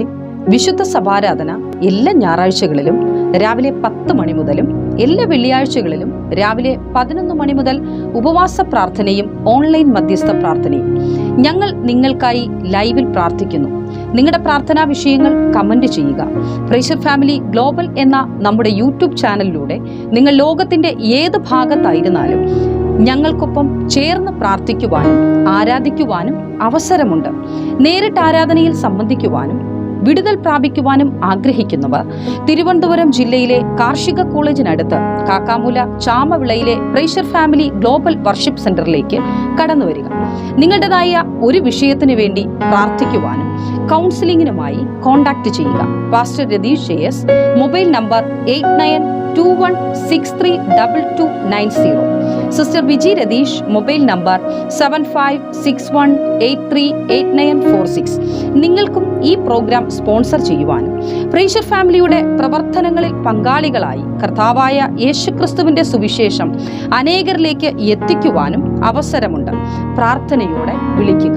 വിശുദ്ധ സഭാരാധന എല്ലാ ഞായറാഴ്ചകളിലും രാവിലെ 10 മണി മുതലും എല്ലാ വെള്ളിയാഴ്ചകളിലും രാവിലെ 11 മണി മുതൽ ഉപവാസ പ്രാർത്ഥനയും ഓൺലൈൻ മധ്യസ്ഥ പ്രാർത്ഥനയും. ഞങ്ങൾ നിങ്ങൾക്കായി ലൈവിൽ പ്രാർത്ഥിക്കുന്നു. നിങ്ങളുടെ പ്രാർത്ഥനാ വിഷയങ്ങൾ കമന്റ് ചെയ്യുക. പ്രൈസർ ഫാമിലി ഗ്ലോബൽ എന്ന നമ്മുടെ യൂട്യൂബ് ചാനലിലൂടെ നിങ്ങൾ ലോകത്തിന്റെ ഏത് ഭാഗത്തായിരുന്നാലും ഞങ്ങൾക്കൊപ്പം ചേർന്ന് പ്രാർത്ഥിക്കുവാനും ആരാധിക്കുവാനും അവസരമുണ്ട്. നേരിട്ട് ആരാധനയിൽ സംബന്ധിക്കുവാനും വിടുതൽ പ്രാപിക്കുവാനും ആഗ്രഹിക്കുന്നവർ തിരുവനന്തപുരം ജില്ലയിലെ കാർഷിക കോളേജിനടുത്ത് കാക്കാമൂല ചാമവിളയിലെ പ്രൈസർ ഫാമിലി ഗ്ലോബൽ വർഷിപ്പ് സെന്ററിലേക്ക് കടന്നു വരിക. നിങ്ങളുടേതായ ഒരു വിഷയത്തിന് വേണ്ടി പ്രാർത്ഥിക്കുവാനും കൗൺസിലിംഗിനുമായി കോൺടാക്ട് ചെയ്യുക. Pastor Ratheesh JS, mobile number 8921632290. Sister Viji Ratheesh, mobile number 7561838946. നിങ്ങൾക്കും ഈ പ്രോഗ്രാം സ്പോൺസർ ചെയ്യുവാനും പ്രൈസർ ഫാമിലിയുടെ പ്രവർത്തനങ്ങളിൽ പങ്കാളികളായി കർത്താവായ യേശുക്രിസ്തുവിന്റെ സുവിശേഷം അനേകരിലേക്ക് എത്തിക്കുവാനും അവസരമുണ്ട്. പ്രാർത്ഥനയോടെ വിളിക്കുക.